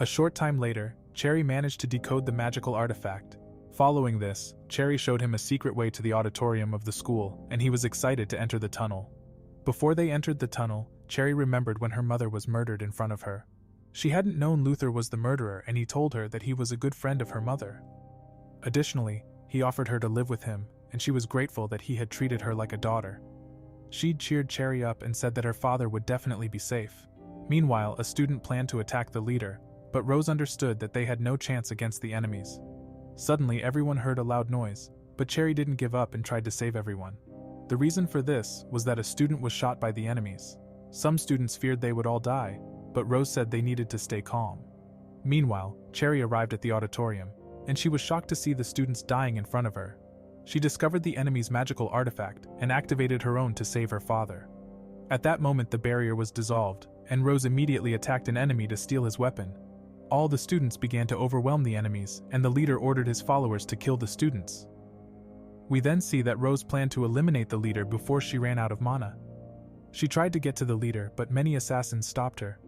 A short time later, Cherry managed to decode the magical artifact. Following this, Cherry showed him a secret way to the auditorium of the school, and he was excited to enter the tunnel. Before they entered the tunnel, Cherry remembered when her mother was murdered in front of her. She hadn't known Luther was the murderer, and he told her that he was a good friend of her mother. Additionally, he offered her to live with him, and she was grateful that he had treated her like a daughter. She'd cheered Cherry up and said that her father would definitely be safe. Meanwhile, a student planned to attack the leader, but Rose understood that they had no chance against the enemies. Suddenly, everyone heard a loud noise, but Cherry didn't give up and tried to save everyone. The reason for this was that a student was shot by the enemies. Some students feared they would all die, but Rose said they needed to stay calm. Meanwhile, Cherry arrived at the auditorium, and she was shocked to see the students dying in front of her. She discovered the enemy's magical artifact and activated her own to save her father. At that moment, the barrier was dissolved, and Rose immediately attacked an enemy to steal his weapon. All the students began to overwhelm the enemies, and the leader ordered his followers to kill the students. We then see that Rose planned to eliminate the leader before she ran out of mana. She tried to get to the leader, but many assassins stopped her.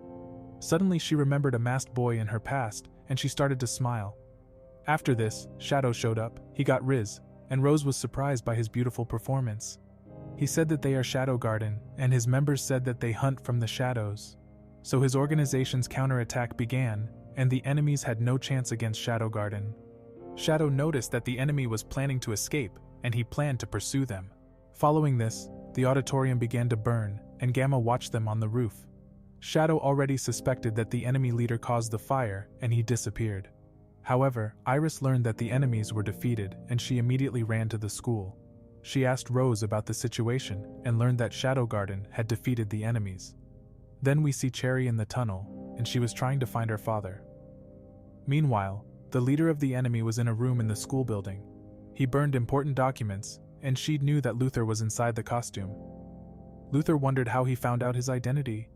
Suddenly, she remembered a masked boy in her past, and she started to smile. After this, Shadow showed up. He got Riz, and Rose was surprised by his beautiful performance. He said that they are Shadow Garden, and his members said that they hunt from the shadows. So his organization's counterattack began, and the enemies had no chance against Shadow Garden. Shadow noticed that the enemy was planning to escape, and he planned to pursue them. Following this, the auditorium began to burn, and Gamma watched them on the roof. Shadow already suspected that the enemy leader caused the fire, and he disappeared. However, Iris learned that the enemies were defeated, and she immediately ran to the school. She asked Rose about the situation, and learned that Shadow Garden had defeated the enemies. Then we see Cherry in the tunnel, and she was trying to find her father. Meanwhile, the leader of the enemy was in a room in the school building. He burned important documents, and she knew that Luther was inside the costume. Luther wondered how he found out his identity,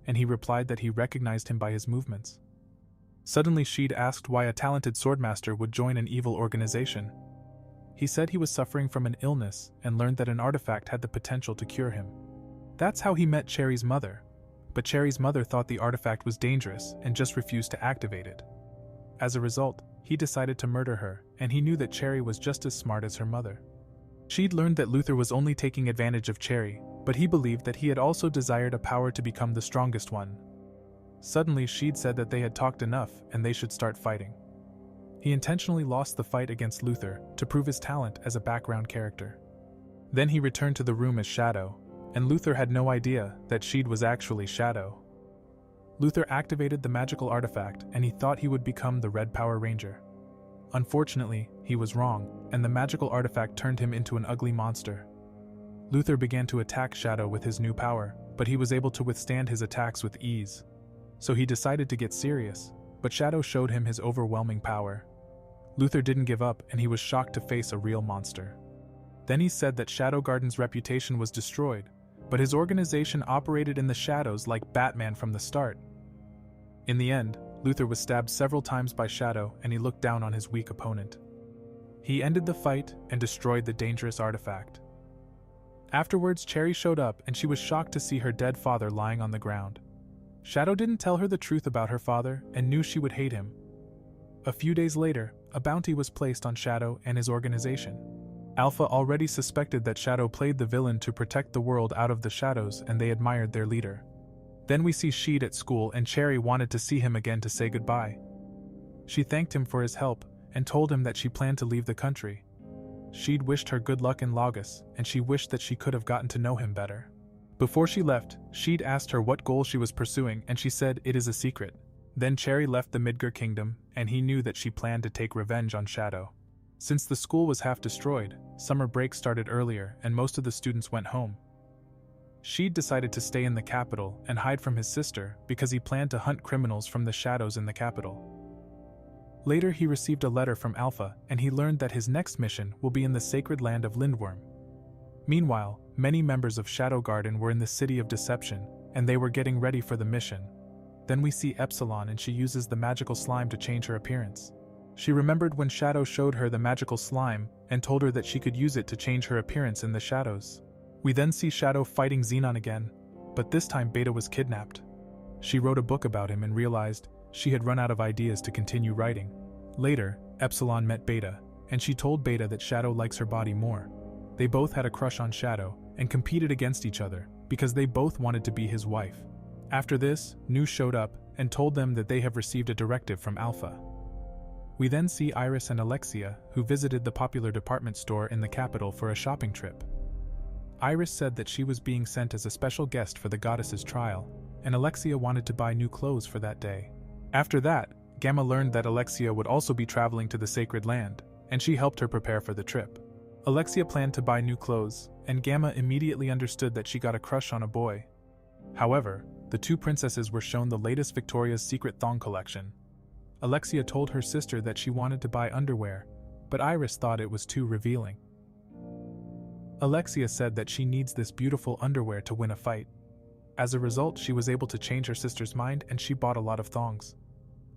and he replied that he recognized him by his movements. Suddenly, Sheed asked why a talented swordmaster would join an evil organization. He said he was suffering from an illness and learned that an artifact had the potential to cure him. That's how he met Cherry's mother, but Cherry's mother thought the artifact was dangerous and just refused to activate it. As a result, he decided to murder her, and he knew that Cherry was just as smart as her mother. She'd learned that Luther was only taking advantage of Cherry, but he believed that he had also desired a power to become the strongest one. Suddenly, Sheed said that they had talked enough and they should start fighting. He intentionally lost the fight against Luther to prove his talent as a background character. Then he returned to the room as Shadow, and Luther had no idea that Sheed was actually Shadow. Luther activated the magical artifact, and he thought he would become the Red Power Ranger. Unfortunately, he was wrong, and the magical artifact turned him into an ugly monster. Luther began to attack Shadow with his new power, but he was able to withstand his attacks with ease. So he decided to get serious, but Shadow showed him his overwhelming power. Luther didn't give up, and he was shocked to face a real monster. Then he said that Shadow Garden's reputation was destroyed, but his organization operated in the shadows like Batman from the start. In the end, Luther was stabbed several times by Shadow, and he looked down on his weak opponent. He ended the fight and destroyed the dangerous artifact. Afterwards, Cherry showed up, and she was shocked to see her dead father lying on the ground. Shadow didn't tell her the truth about her father and knew she would hate him. A few days later, a bounty was placed on Shadow and his organization. Alpha already suspected that Shadow played the villain to protect the world out of the shadows, and they admired their leader. Then we see Sheed at school, and Cherry wanted to see him again to say goodbye. She thanked him for his help and told him that she planned to leave the country. Sheed wished her good luck in Lagos, and she wished that she could have gotten to know him better. Before she left, Sheed asked her what goal she was pursuing, and she said it is a secret. Then Cherry left the Midgar Kingdom, and he knew that she planned to take revenge on Shadow. Since the school was half destroyed, summer break started earlier, and most of the students went home. Sheed decided to stay in the capital and hide from his sister because he planned to hunt criminals from the shadows in the capital. Later, he received a letter from Alpha, and he learned that his next mission will be in the sacred land of Lindworm. Meanwhile, many members of Shadow Garden were in the City of Deception, and they were getting ready for the mission. Then we see Epsilon, and she uses the magical slime to change her appearance. She remembered when Shadow showed her the magical slime and told her that she could use it to change her appearance in the shadows. We then see Shadow fighting Xenon again, but this time Beta was kidnapped. She wrote a book about him and realized she had run out of ideas to continue writing. Later, Epsilon met Beta, and she told Beta that Shadow likes her body more. They both had a crush on Shadow and competed against each other because they both wanted to be his wife. After this, Nu showed up and told them that they have received a directive from Alpha. We then see Iris and Alexia, who visited the popular department store in the capital for a shopping trip. Iris said that she was being sent as a special guest for the goddess's trial, and Alexia wanted to buy new clothes for that day. After that, Gamma learned that Alexia would also be traveling to the sacred land, and she helped her prepare for the trip. Alexia planned to buy new clothes, and Gamma immediately understood that she got a crush on a boy. However, the two princesses were shown the latest Victoria's Secret thong collection. Alexia told her sister that she wanted to buy underwear, but Iris thought it was too revealing. Alexia said that she needs this beautiful underwear to win a fight. As a result, she was able to change her sister's mind and she bought a lot of thongs.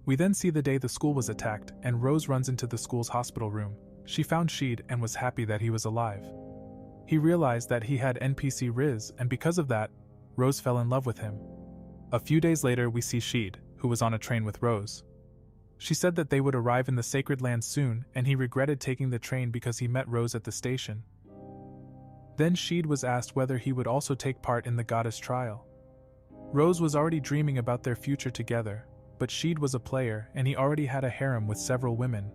We then see the day the school was attacked and Rose runs into the school's hospital room. She found Cid and was happy that he was alive. He realized that he had NPC Riz, and because of that, Rose fell in love with him. A few days later we see Cid, who was on a train with Rose. She said that they would arrive in the sacred land soon and he regretted taking the train because he met Rose at the station. Then Cid was asked whether he would also take part in the goddess trial. Rose was already dreaming about their future together, but Cid was a player and he already had a harem with several women.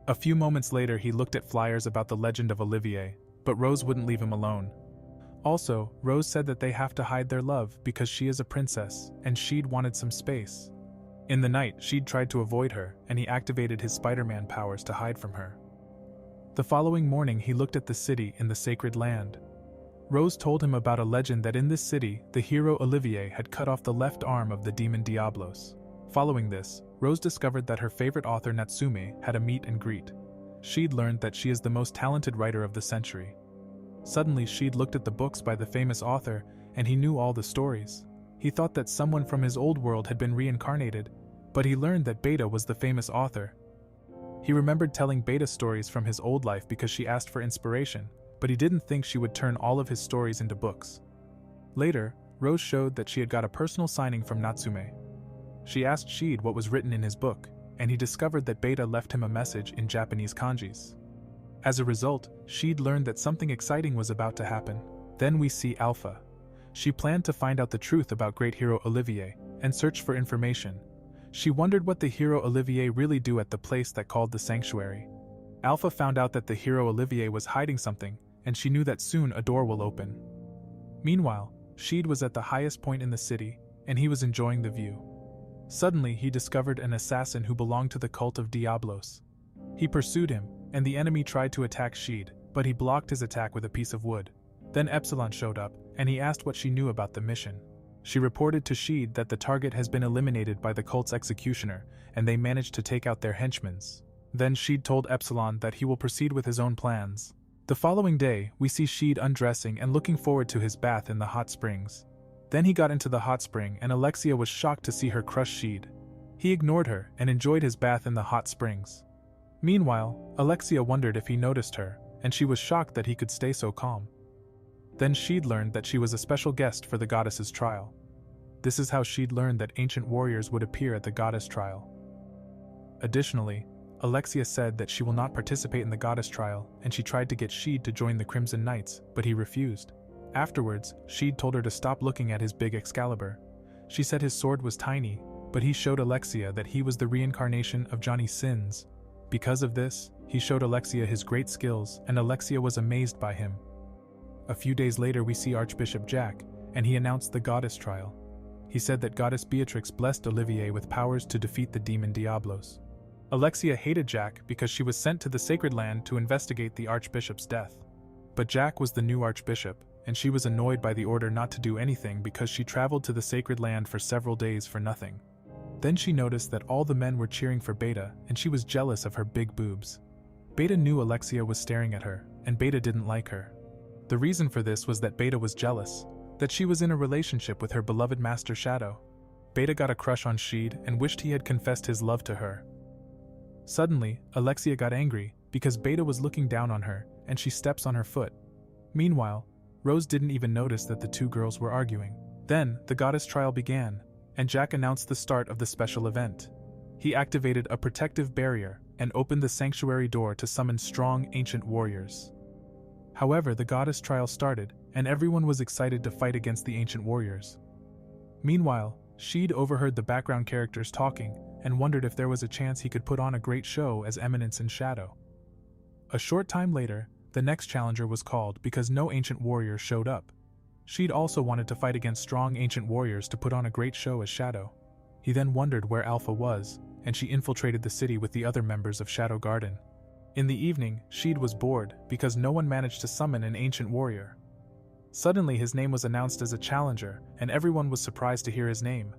A few moments later he looked at flyers about the legend of Olivier, but Rose wouldn't leave him alone. Also, Rose said that they have to hide their love because she is a princess, and Cid wanted some space. In the night, Cid tried to avoid her, and he activated his Spider-Man powers to hide from her. The following morning he looked at the city in the sacred land. Rose told him about a legend that in this city, the hero Olivier had cut off the left arm of the demon Diablos. Following this, Rose discovered that her favorite author Natsume had a meet and greet. Cid learned that she is the most talented writer of the century. Suddenly Cid looked at the books by the famous author, and he knew all the stories. He thought that someone from his old world had been reincarnated, but he learned that Beta was the famous author. He remembered telling Beta stories from his old life because she asked for inspiration, but he didn't think she would turn all of his stories into books. Later, Rose showed that she had got a personal signing from Natsume. She asked Cid what was written in his book, and he discovered that Beta left him a message in Japanese kanjis. As a result, Cid learned that something exciting was about to happen. Then we see Alpha. She planned to find out the truth about great hero Olivier, and search for information. She wondered what the hero Olivier really do at the place that called the sanctuary. Alpha found out that the hero Olivier was hiding something, and she knew that soon a door will open. Meanwhile, Cid was at the highest point in the city, and he was enjoying the view. Suddenly he discovered an assassin who belonged to the cult of Diablos. He pursued him, and the enemy tried to attack Cid, but he blocked his attack with a piece of wood. Then Epsilon showed up, and he asked what she knew about the mission. She reported to Cid that the target has been eliminated by the cult's executioner, and they managed to take out their henchmen. Then Cid told Epsilon that he will proceed with his own plans. The following day, we see Cid undressing and looking forward to his bath in the hot springs. Then he got into the hot spring and Alexia was shocked to see her crush Cid. He ignored her and enjoyed his bath in the hot springs. Meanwhile, Alexia wondered if he noticed her, and she was shocked that he could stay so calm. Then Cid learned that she was a special guest for the goddess's trial. This is how Cid learned that ancient warriors would appear at the goddess trial. Additionally, Alexia said that she will not participate in the goddess trial, and she tried to get Cid to join the Crimson Knights, but he refused. Afterwards, Cid told her to stop looking at his big Excalibur. She said his sword was tiny, but he showed Alexia that he was the reincarnation of Johnny Sins. Because of this, he showed Alexia his great skills, and Alexia was amazed by him. A few days later we see Archbishop Jack, and he announced the goddess trial. He said that Goddess Beatrix blessed Olivier with powers to defeat the demon Diablos. Alexia hated Jack because she was sent to the Sacred Land to investigate the Archbishop's death. But Jack was the new Archbishop, and she was annoyed by the order not to do anything because she traveled to the Sacred Land for several days for nothing. Then she noticed that all the men were cheering for Beta, and she was jealous of her big boobs. Beta knew Alexia was staring at her, and Beta didn't like her. The reason for this was that Beta was jealous, that she was in a relationship with her beloved Master Shadow. Beta got a crush on Cid and wished he had confessed his love to her. Suddenly, Alexia got angry because Beta was looking down on her, and she steps on her foot. Meanwhile, Rose didn't even notice that the two girls were arguing. Then, the goddess trial began, and Jack announced the start of the special event. he activated a protective barrier and opened the sanctuary door to summon strong ancient warriors. However, the goddess trial started, and everyone was excited to fight against the ancient warriors. Meanwhile, Cid overheard the background characters talking and wondered if there was a chance he could put on a great show as Eminence in Shadow. A short time later, the next challenger was called because no ancient warrior showed up. Cid also wanted to fight against strong ancient warriors to put on a great show as Shadow. He then wondered where Alpha was, and she infiltrated the city with the other members of Shadow Garden. In the evening, Cid was bored because no one managed to summon an ancient warrior. Suddenly his name was announced as a challenger, and everyone was surprised to hear his name.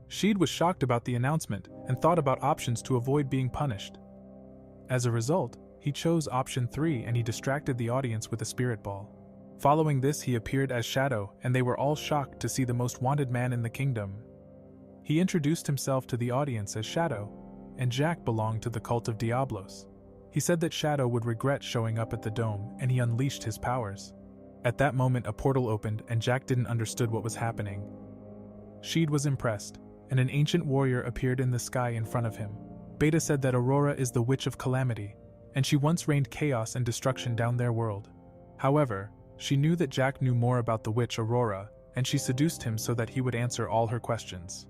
Cid was shocked about the announcement and thought about options to avoid being punished. As a result, he chose option 3 and he distracted the audience with a spirit ball. Following this, he appeared as Shadow, and they were all shocked to see the most wanted man in the kingdom. He introduced himself to the audience as Shadow, and Jack belonged to the cult of Diablos. He said that Shadow would regret showing up at the dome, and he unleashed his powers. At that moment, a portal opened, and Jack didn't understand what was happening. Cid was impressed, and an ancient warrior appeared in the sky in front of him. Beta said that Aurora is the Witch of Calamity, and she once rained chaos and destruction down their world. However, she knew that Jack knew more about the witch Aurora, and she seduced him so that he would answer all her questions.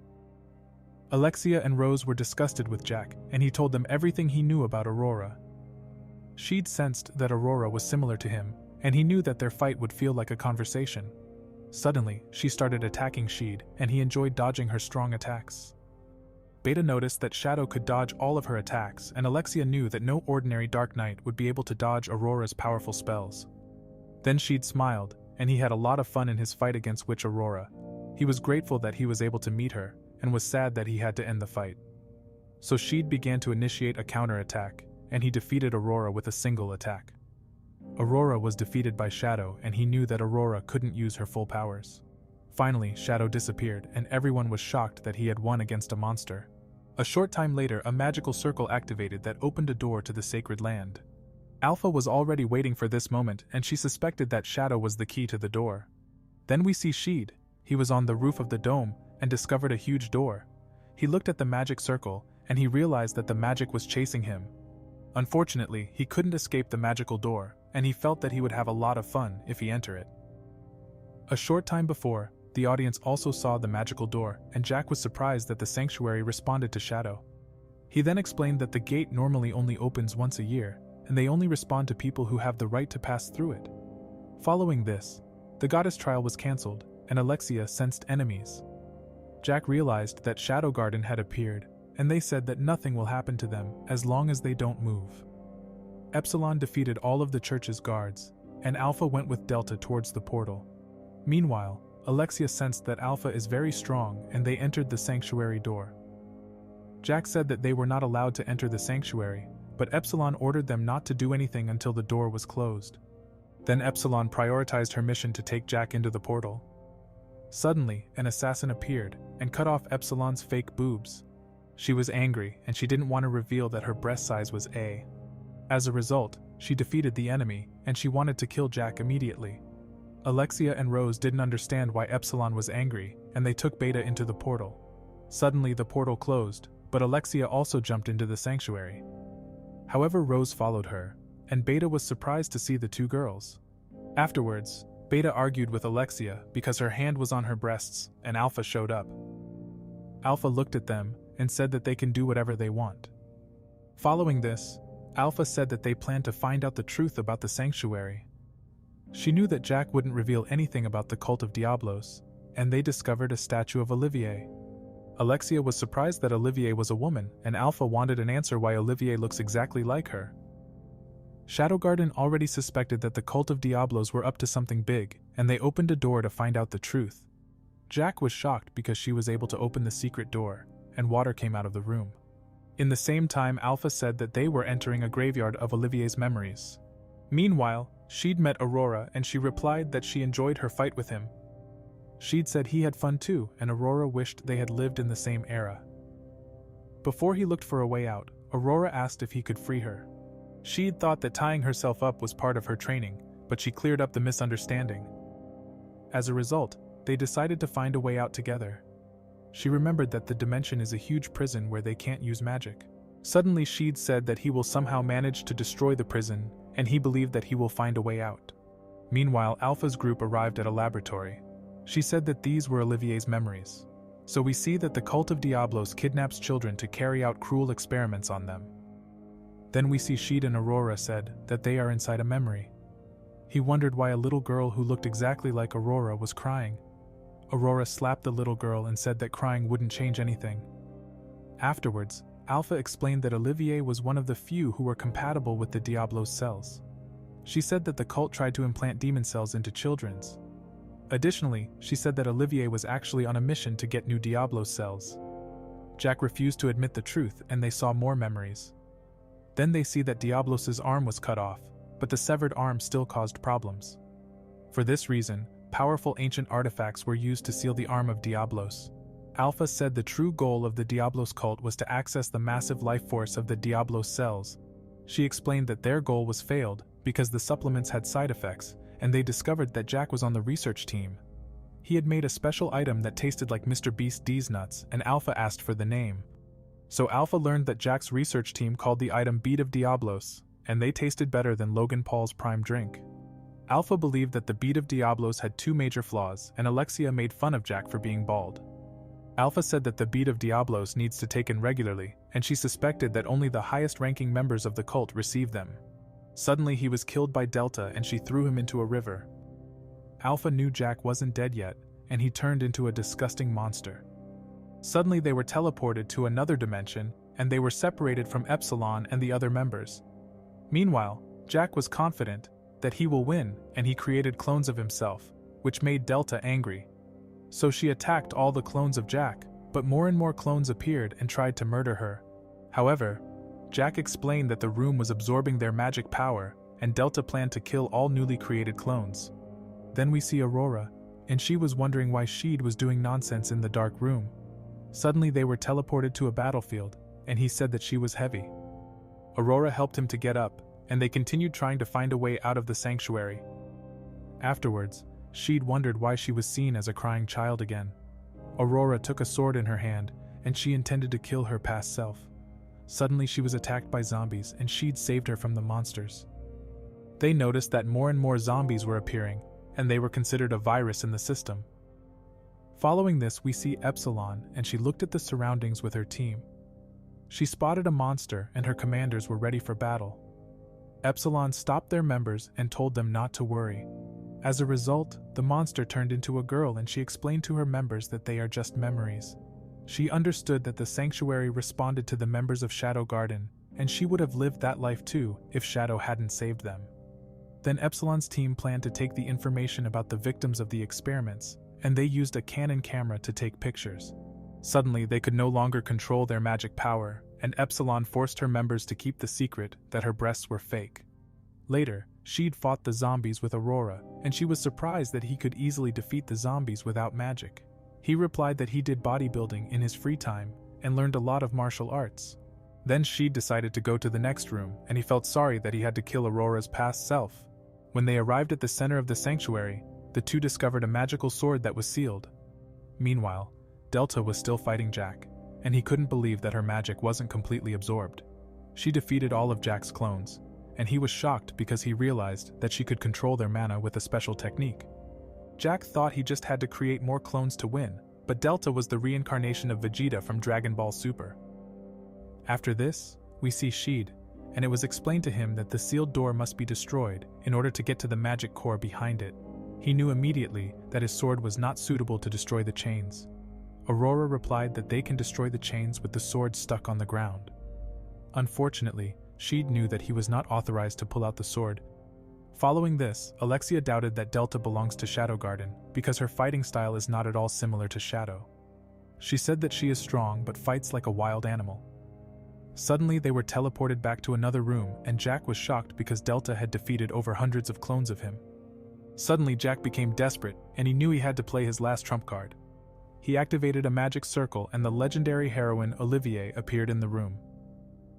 Alexia and Rose were disgusted with Jack, and he told them everything he knew about Aurora. Cid sensed that Aurora was similar to him, and he knew that their fight would feel like a conversation. Suddenly, she started attacking Cid, and he enjoyed dodging her strong attacks. Beta noticed that Shadow could dodge all of her attacks, and Alexia knew that no ordinary Dark Knight would be able to dodge Aurora's powerful spells. Then Cid smiled, and he had a lot of fun in his fight against Witch Aurora. He was grateful that he was able to meet her, and was sad that he had to end the fight. So Cid began to initiate a counterattack, and he defeated Aurora with a single attack. Aurora was defeated by Shadow, and he knew that Aurora couldn't use her full powers. Finally, Shadow disappeared, and everyone was shocked that he had won against a monster. A short time later, a magical circle activated that opened a door to the sacred land. Alpha was already waiting for this moment, and she suspected that Shadow was the key to the door. Then we see Cid. He was on the roof of the dome and discovered a huge door. He looked at the magic circle, and he realized that the magic was chasing him. Unfortunately, he couldn't escape the magical door, and he felt that he would have a lot of fun if he entered it. A short time before, the audience also saw the magical door, and Jack was surprised that the sanctuary responded to Shadow. He then explained that the gate normally only opens once a year, and they only respond to people who have the right to pass through it. Following this, the goddess trial was cancelled, and Alexia sensed enemies. Jack realized that Shadow Garden had appeared, and they said that nothing will happen to them as long as they don't move. Epsilon defeated all of the church's guards, and Alpha went with Delta towards the portal. Meanwhile, Alexia sensed that Alpha is very strong, and they entered the sanctuary door. Jack said that they were not allowed to enter the sanctuary, but Epsilon ordered them not to do anything until the door was closed. Then Epsilon prioritized her mission to take Jack into the portal. Suddenly, an assassin appeared and cut off Epsilon's fake boobs. She was angry, and she didn't want to reveal that her breast size was A. As a result, she defeated the enemy, and she wanted to kill Jack immediately. Alexia and Rose didn't understand why Epsilon was angry, and they took Beta into the portal. Suddenly the portal closed, but Alexia also jumped into the sanctuary. However, Rose followed her, and Beta was surprised to see the two girls. Afterwards, Beta argued with Alexia because her hand was on her breasts, and Alpha showed up. Alpha looked at them and said that they can do whatever they want. Following this, Alpha said that they planned to find out the truth about the sanctuary. She knew that Jack wouldn't reveal anything about the cult of Diablos, and they discovered a statue of Olivier. Alexia was surprised that Olivier was a woman, and Alpha wanted an answer why Olivier looks exactly like her. Shadow Garden already suspected that the cult of Diablos were up to something big, and they opened a door to find out the truth. Jack was shocked because she was able to open the secret door, and water came out of the room. In the same time, Alpha said that they were entering a graveyard of Olivier's memories. Meanwhile, Cid met Aurora, and she replied that she enjoyed her fight with him. Cid said he had fun too, and Aurora wished they had lived in the same era. Before he looked for a way out, Aurora asked if he could free her. Cid thought that tying herself up was part of her training, but she cleared up the misunderstanding. As a result, they decided to find a way out together. She remembered that the dimension is a huge prison where they can't use magic. Suddenly Cid said that he will somehow manage to destroy the prison, and he believed that he will find a way out. Meanwhile, Alpha's group arrived at a laboratory. She said that these were Olivier's memories. So we see that the cult of Diablos kidnaps children to carry out cruel experiments on them. Then we see Cid and Aurora said that they are inside a memory. He wondered why a little girl who looked exactly like Aurora was crying. Aurora slapped the little girl and said that crying wouldn't change anything. Afterwards, Alpha explained that Olivier was one of the few who were compatible with the Diablos cells. She said that the cult tried to implant demon cells into children's. Additionally, she said that Olivier was actually on a mission to get new Diablos cells. Jack refused to admit the truth, and they saw more memories. Then they see that Diablos's arm was cut off, but the severed arm still caused problems. For this reason, powerful ancient artifacts were used to seal the arm of Diablos. Alpha said the true goal of the Diablos cult was to access the massive life force of the Diablos cells. She explained that their goal was failed because the supplements had side effects, and they discovered that Jack was on the research team. He had made a special item that tasted like Mr. Beast's D's nuts, and Alpha asked for the name. So Alpha learned that Jack's research team called the item Bead of Diablos, and they tasted better than Logan Paul's prime drink. Alpha believed that the Bead of Diablos had two major flaws, and Alexia made fun of Jack for being bald. Alpha said that the Bead of Diablos needs to taken regularly, and she suspected that only the highest-ranking members of the cult received them. Suddenly he was killed by Delta and she threw him into a river. Alpha knew Jack wasn't dead yet, and he turned into a disgusting monster. Suddenly they were teleported to another dimension, and they were separated from Epsilon and the other members. Meanwhile, Jack was confident that he will win, and he created clones of himself, which made Delta angry. So she attacked all the clones of Jack, but more and more clones appeared and tried to murder her. However, Jack explained that the room was absorbing their magic power, and Delta planned to kill all newly created clones. Then we see Aurora, and she was wondering why Cid was doing nonsense in the dark room. Suddenly they were teleported to a battlefield, and he said that she was heavy. Aurora helped him to get up, and they continued trying to find a way out of the sanctuary. Afterwards, Cid wondered why she was seen as a crying child again. Aurora took a sword in her hand, and she intended to kill her past self. Suddenly she was attacked by zombies, and Cid saved her from the monsters. They noticed that more and more zombies were appearing, and they were considered a virus in the system. Following this, we see Epsilon, and she looked at the surroundings with her team. She spotted a monster, and her commanders were ready for battle. Epsilon stopped their members and told them not to worry. As a result, the monster turned into a girl, and she explained to her members that they are just memories. She understood that the sanctuary responded to the members of Shadow Garden, and she would have lived that life too if Shadow hadn't saved them. Then Epsilon's team planned to take the information about the victims of the experiments, and they used a Canon camera to take pictures. Suddenly, they could no longer control their magic power, and Epsilon forced her members to keep the secret that her breasts were fake. Later, Cid fought the zombies with Aurora, and she was surprised that he could easily defeat the zombies without magic. He replied that he did bodybuilding in his free time and learned a lot of martial arts. Then Cid decided to go to the next room, and he felt sorry that he had to kill Aurora's past self. When they arrived at the center of the sanctuary, the two discovered a magical sword that was sealed. Meanwhile, Delta was still fighting Jack, and he couldn't believe that her magic wasn't completely absorbed. She defeated all of Jack's clones, and he was shocked because he realized that she could control their mana with a special technique. Jack thought he just had to create more clones to win, but Delta was the reincarnation of Vegeta from Dragon Ball Super. After this, we see Cid, and it was explained to him that the sealed door must be destroyed in order to get to the magic core behind it. He knew immediately that his sword was not suitable to destroy the chains. Aurora replied that they can destroy the chains with the sword stuck on the ground. Unfortunately, Cid knew that he was not authorized to pull out the sword. Following this, Alexia doubted that Delta belongs to Shadow Garden because her fighting style is not at all similar to Shadow. She said that she is strong but fights like a wild animal. Suddenly they were teleported back to another room, and Jack was shocked because Delta had defeated over hundreds of clones of him. Suddenly Jack became desperate, and he knew he had to play his last trump card. He activated a magic circle, and the legendary heroine Olivier appeared in the room.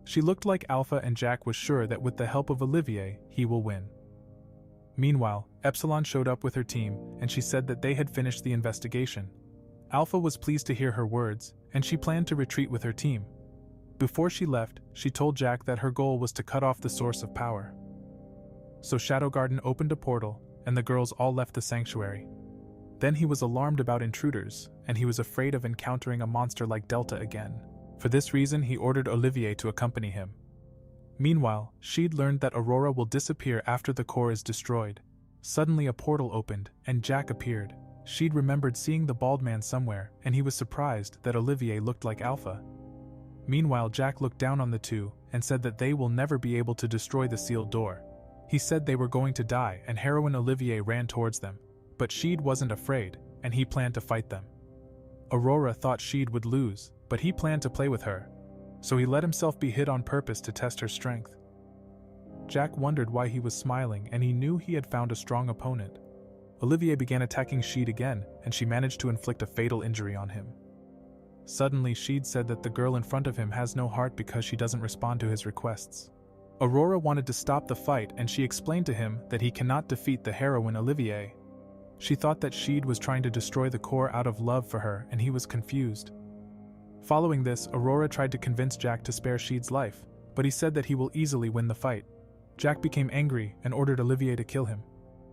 She looked like Alpha, and Jack was sure that with the help of Olivier, he will win. Meanwhile, Epsilon showed up with her team, and she said that they had finished the investigation. Alpha was pleased to hear her words, and she planned to retreat with her team. Before she left, she told Jack that her goal was to cut off the source of power. So Shadow Garden opened a portal, and the girls all left the sanctuary. Then he was alarmed about intruders, and he was afraid of encountering a monster like Delta again. For this reason, he ordered Olivier to accompany him. Meanwhile, Cid learned that Aurora will disappear after the core is destroyed. Suddenly a portal opened, and Jack appeared. Cid remembered seeing the bald man somewhere, and he was surprised that Olivier looked like Alpha. Meanwhile, Jack looked down on the two and said that they will never be able to destroy the sealed door. He said they were going to die, and heroine Olivier ran towards them. But Cid wasn't afraid, and he planned to fight them. Aurora thought Cid would lose, but he planned to play with her. So he let himself be hit on purpose to test her strength. Jack wondered why he was smiling, and he knew he had found a strong opponent. Olivier began attacking Cid again, and she managed to inflict a fatal injury on him. Suddenly, Cid said that the girl in front of him has no heart because she doesn't respond to his requests. Aurora wanted to stop the fight, and she explained to him that he cannot defeat the heroine Olivier. She thought that Cid was trying to destroy the core out of love for her, and he was confused. Following this, Aurora tried to convince Jack to spare Cid's life, but he said that he will easily win the fight. Jack became angry and ordered Olivier to kill him.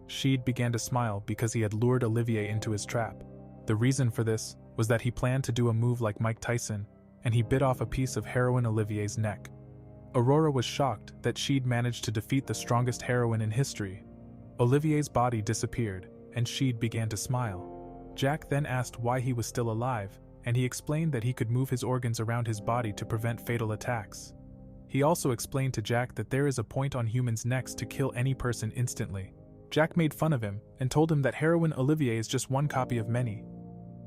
Cid began to smile because he had lured Olivier into his trap. The reason for this was that he planned to do a move like Mike Tyson, and he bit off a piece of heroine Olivier's neck. Aurora was shocked that Cid managed to defeat the strongest heroine in history. Olivier's body disappeared, and Cid began to smile. Jack then asked why he was still alive, and he explained that he could move his organs around his body to prevent fatal attacks. He also explained to Jack that there is a point on humans' necks to kill any person instantly. Jack made fun of him and told him that heroine Olivier is just one copy of many.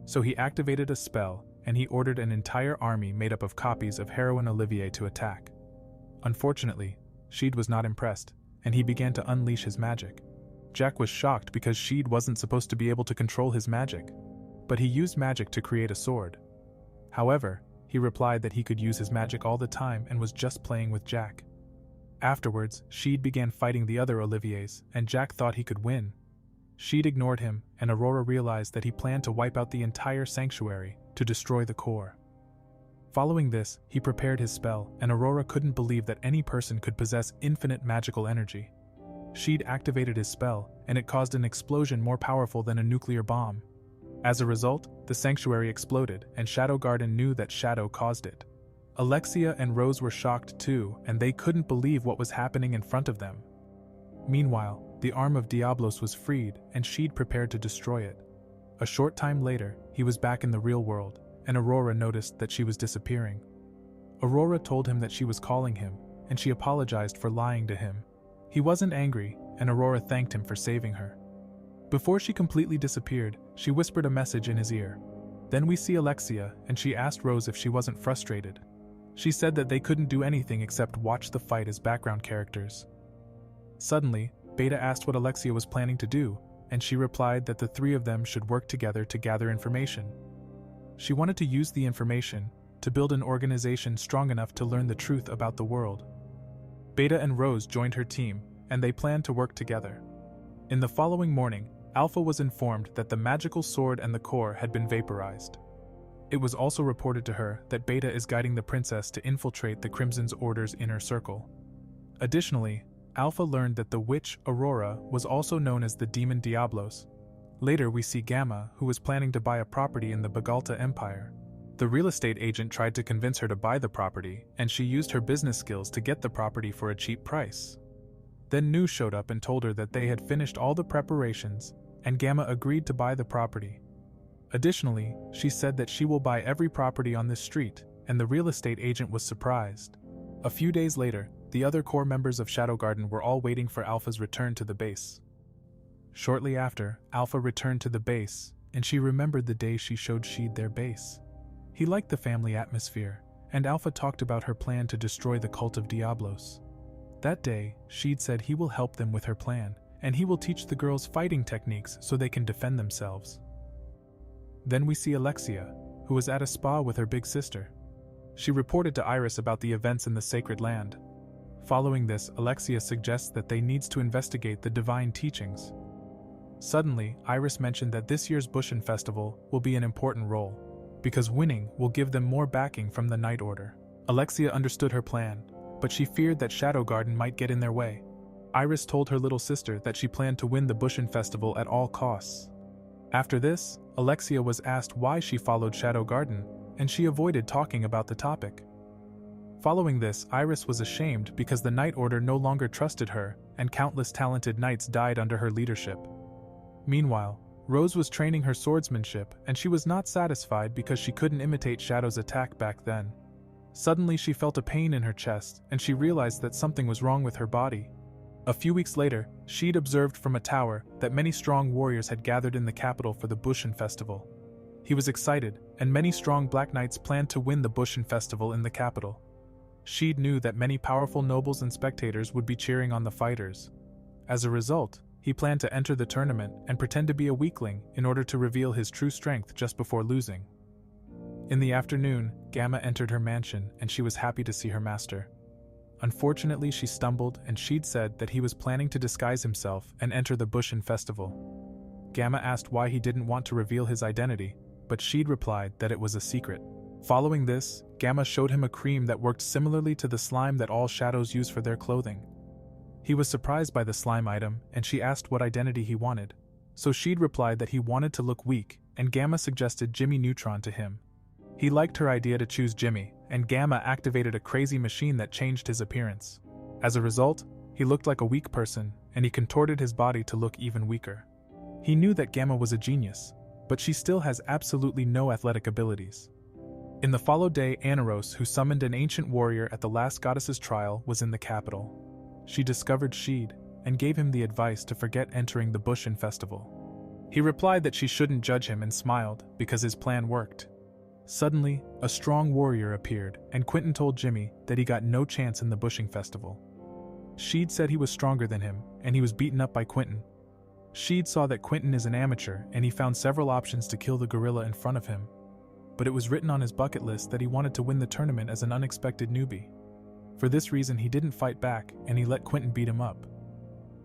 So he activated a spell, and he ordered an entire army made up of copies of heroine Olivier to attack. Unfortunately, Cid was not impressed, and he began to unleash his magic. Jack was shocked because Cid wasn't supposed to be able to control his magic, but he used magic to create a sword. However, he replied that he could use his magic all the time and was just playing with Jack. Afterwards, Cid began fighting the other Oliviers, and Jack thought he could win. Cid ignored him, and Aurora realized that he planned to wipe out the entire sanctuary to destroy the core. Following this, he prepared his spell, and Aurora couldn't believe that any person could possess infinite magical energy. Cid activated his spell, and it caused an explosion more powerful than a nuclear bomb. As a result, the sanctuary exploded, and Shadow Garden knew that Shadow caused it. Alexia and Rose were shocked too, and they couldn't believe what was happening in front of them. Meanwhile, the arm of Diablos was freed, and Cid prepared to destroy it. A short time later, he was back in the real world, and Aurora noticed that she was disappearing. Aurora told him that she was calling him, and she apologized for lying to him. He wasn't angry, and Aurora thanked him for saving her. Before she completely disappeared, she whispered a message in his ear. Then we see Alexia, and she asked Rose if she wasn't frustrated. She said that they couldn't do anything except watch the fight as background characters. Suddenly, Beta asked what Alexia was planning to do, and she replied that the three of them should work together to gather information. She wanted to use the information to build an organization strong enough to learn the truth about the world. Beta and Rose joined her team, and they planned to work together. In the following morning, Alpha was informed that the magical sword and the core had been vaporized. It was also reported to her that Beta is guiding the princess to infiltrate the Crimson's Order's inner circle. Additionally, Alpha learned that the witch Aurora was also known as the demon Diablos. Later we see Gamma, who was planning to buy a property in the Bagalta Empire. The real estate agent tried to convince her to buy the property, and she used her business skills to get the property for a cheap price. Then Nu showed up and told her that they had finished all the preparations, and Gamma agreed to buy the property. Additionally, she said that she will buy every property on this street, and the real estate agent was surprised. A few days later, the other core members of Shadow Garden were all waiting for Alpha's return to the base. Shortly after, Alpha returned to the base, and she remembered the day she showed Cid their base. He liked the family atmosphere, and Alpha talked about her plan to destroy the cult of Diablos. That day, Cid said he will help them with her plan, and he will teach the girls fighting techniques so they can defend themselves. Then we see Alexia, who was at a spa with her big sister. She reported to Iris about the events in the sacred land. Following this, Alexia suggests that they needs to investigate the divine teachings. Suddenly, Iris mentioned that this year's Bushin Festival will be an important role, because winning will give them more backing from the Night Order. Alexia understood her plan, but she feared that Shadow Garden might get in their way. Iris told her little sister that she planned to win the Bushin Festival at all costs. After this, Alexia was asked why she followed Shadow Garden, and she avoided talking about the topic. Following this, Iris was ashamed because the Night Order no longer trusted her, and countless talented knights died under her leadership. Meanwhile, Rose was training her swordsmanship, and she was not satisfied because she couldn't imitate Shadow's attack back then. Suddenly she felt a pain in her chest, and she realized that something was wrong with her body. A few weeks later, Cid observed from a tower that many strong warriors had gathered in the capital for the Bushin Festival. He was excited, and many strong Black Knights planned to win the Bushin Festival in the capital. Cid knew that many powerful nobles and spectators would be cheering on the fighters. As a result, he planned to enter the tournament and pretend to be a weakling in order to reveal his true strength just before losing. In the afternoon, Gamma entered her mansion and she was happy to see her master. Unfortunately, she stumbled and Cid said that he was planning to disguise himself and enter the Bushin Festival. Gamma asked why he didn't want to reveal his identity, but Cid replied that it was a secret. Following this, Gamma showed him a cream that worked similarly to the slime that all shadows use for their clothing. He was surprised by the slime item, and she asked what identity he wanted. So Cid replied that he wanted to look weak, and Gamma suggested Jimmy Neutron to him. He liked her idea to choose Jimmy, and Gamma activated a crazy machine that changed his appearance. As a result, he looked like a weak person, and he contorted his body to look even weaker. He knew that Gamma was a genius, but she still has absolutely no athletic abilities. In the following day, Anaros, who summoned an ancient warrior at the last goddess's trial, was in the capital. She discovered Cid, and gave him the advice to forget entering the Bushin Festival. He replied that she shouldn't judge him and smiled, because his plan worked. Suddenly, a strong warrior appeared, and Quentin told Jimmy that he got no chance in the Bushin Festival. Cid said he was stronger than him, and he was beaten up by Quentin. Cid saw that Quentin is an amateur, and he found several options to kill the gorilla in front of him. But it was written on his bucket list that he wanted to win the tournament as an unexpected newbie. For this reason, he didn't fight back, and he let Quentin beat him up.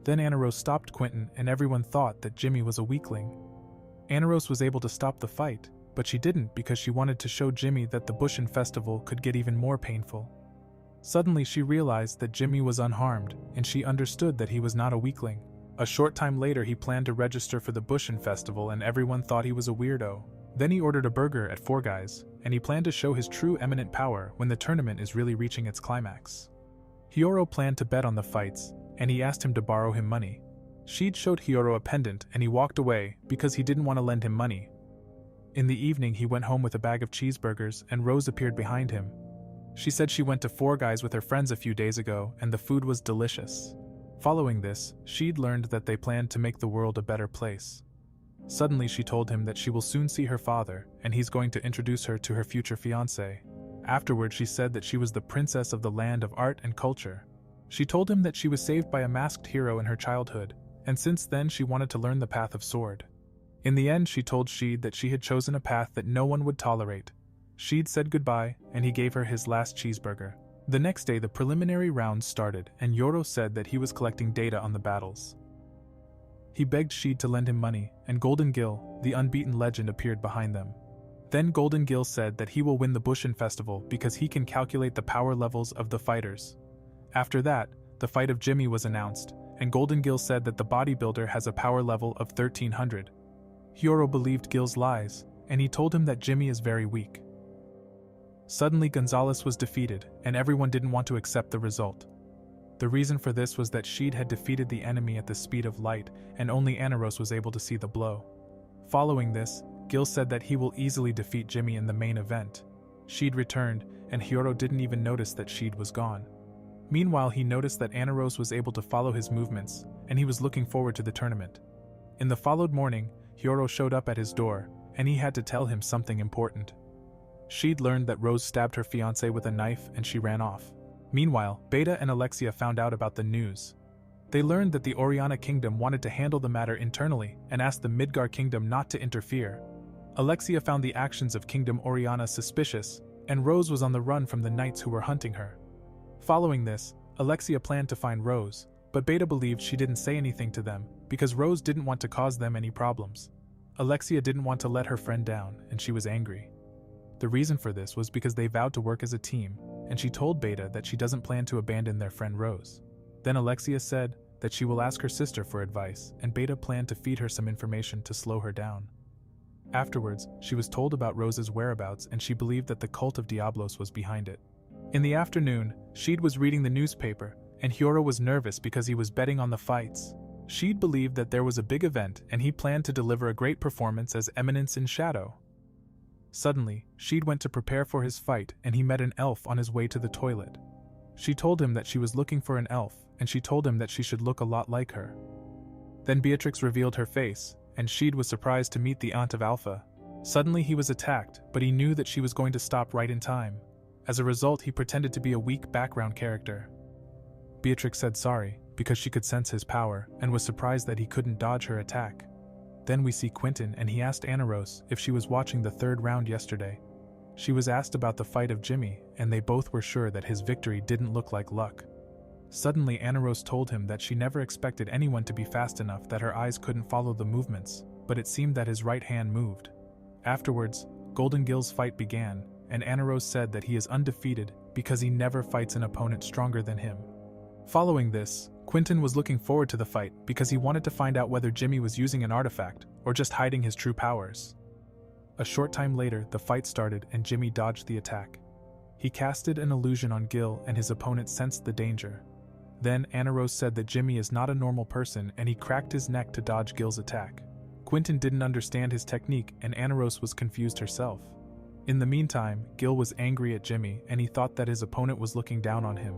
Then Anaros stopped Quentin, and everyone thought that Jimmy was a weakling. Anaros was able to stop the fight, but she didn't because she wanted to show Jimmy that the Bushin Festival could get even more painful. Suddenly she realized that Jimmy was unharmed, and she understood that he was not a weakling. A short time later he planned to register for the Bushin Festival and everyone thought he was a weirdo. Then he ordered a burger at Four Guys, and he planned to show his true eminent power when the tournament is really reaching its climax. Hiyoro planned to bet on the fights, and he asked him to borrow him money. Cid showed Hiyoro a pendant and he walked away because he didn't want to lend him money. In the evening he went home with a bag of cheeseburgers and Rose appeared behind him. She said she went to Four Guys with her friends a few days ago and the food was delicious. Following this, Cid learned that they planned to make the world a better place. Suddenly she told him that she will soon see her father, and he's going to introduce her to her future fiancé. Afterward she said that she was the princess of the land of art and culture. She told him that she was saved by a masked hero in her childhood, and since then she wanted to learn the path of sword. In the end she told Cid that she had chosen a path that no one would tolerate. Cid said goodbye, and he gave her his last cheeseburger. The next day the preliminary rounds started, and Yoro said that he was collecting data on the battles. He begged Cid to lend him money, and Golden Gill, the unbeaten legend, appeared behind them. Then Golden Gill said that he will win the Bushin Festival because he can calculate the power levels of the fighters. After that, the fight of Jimmy was announced, and Golden Gill said that the bodybuilder has a power level of 1300. Hiyoro believed Gill's lies, and he told him that Jimmy is very weak. Suddenly Gonzalez was defeated, and everyone didn't want to accept the result. The reason for this was that Cid had defeated the enemy at the speed of light, and only Anaros was able to see the blow. Following this, Gill said that he will easily defeat Jimmy in the main event. Cid returned, and Hiyoro didn't even notice that Cid was gone. Meanwhile, he noticed that Anaros was able to follow his movements, and he was looking forward to the tournament. In the followed morning, Hiyoro showed up at his door, and he had to tell him something important. Cid learned that Rose stabbed her fiancé with a knife and she ran off. Meanwhile, Beta and Alexia found out about the news. They learned that the Oriana Kingdom wanted to handle the matter internally and asked the Midgar Kingdom not to interfere. Alexia found the actions of Kingdom Oriana suspicious, and Rose was on the run from the knights who were hunting her. Following this, Alexia planned to find Rose, but Beta believed she didn't say anything to them, because Rose didn't want to cause them any problems. Alexia didn't want to let her friend down, and she was angry. The reason for this was because they vowed to work as a team, and she told Beta that she doesn't plan to abandon their friend Rose. Then Alexia said that she will ask her sister for advice, and Beta planned to feed her some information to slow her down. Afterwards, she was told about Rose's whereabouts, and she believed that the cult of Diablos was behind it. In the afternoon, Cid was reading the newspaper, and Hyoro was nervous because he was betting on the fights. Cid believed that there was a big event, and he planned to deliver a great performance as Eminence in Shadow. Suddenly, Cid went to prepare for his fight, and he met an elf on his way to the toilet. She told him that she was looking for an elf, and she told him that she should look a lot like her. Then Beatrix revealed her face, and Cid was surprised to meet the aunt of Alpha. Suddenly he was attacked, but he knew that she was going to stop right in time. As a result, he pretended to be a weak background character. Beatrix said sorry, because she could sense his power, and was surprised that he couldn't dodge her attack. Then we see Quentin, and he asked Anna Rose if she was watching the third round yesterday. She was asked about the fight of Jimmy, and they both were sure that his victory didn't look like luck. Suddenly Anna Rose told him that she never expected anyone to be fast enough that her eyes couldn't follow the movements, but it seemed that his right hand moved. Afterwards, Golden Gill's fight began, and Anna Rose said that he is undefeated because he never fights an opponent stronger than him. Following this, Quentin was looking forward to the fight because he wanted to find out whether Jimmy was using an artifact or just hiding his true powers. A short time later, the fight started and Jimmy dodged the attack. He casted an illusion on Gill and his opponent sensed the danger. Then Anna Rose said that Jimmy is not a normal person and he cracked his neck to dodge Gill's attack. Quentin didn't understand his technique and Anna Rose was confused herself. In the meantime, Gill was angry at Jimmy and he thought that his opponent was looking down on him.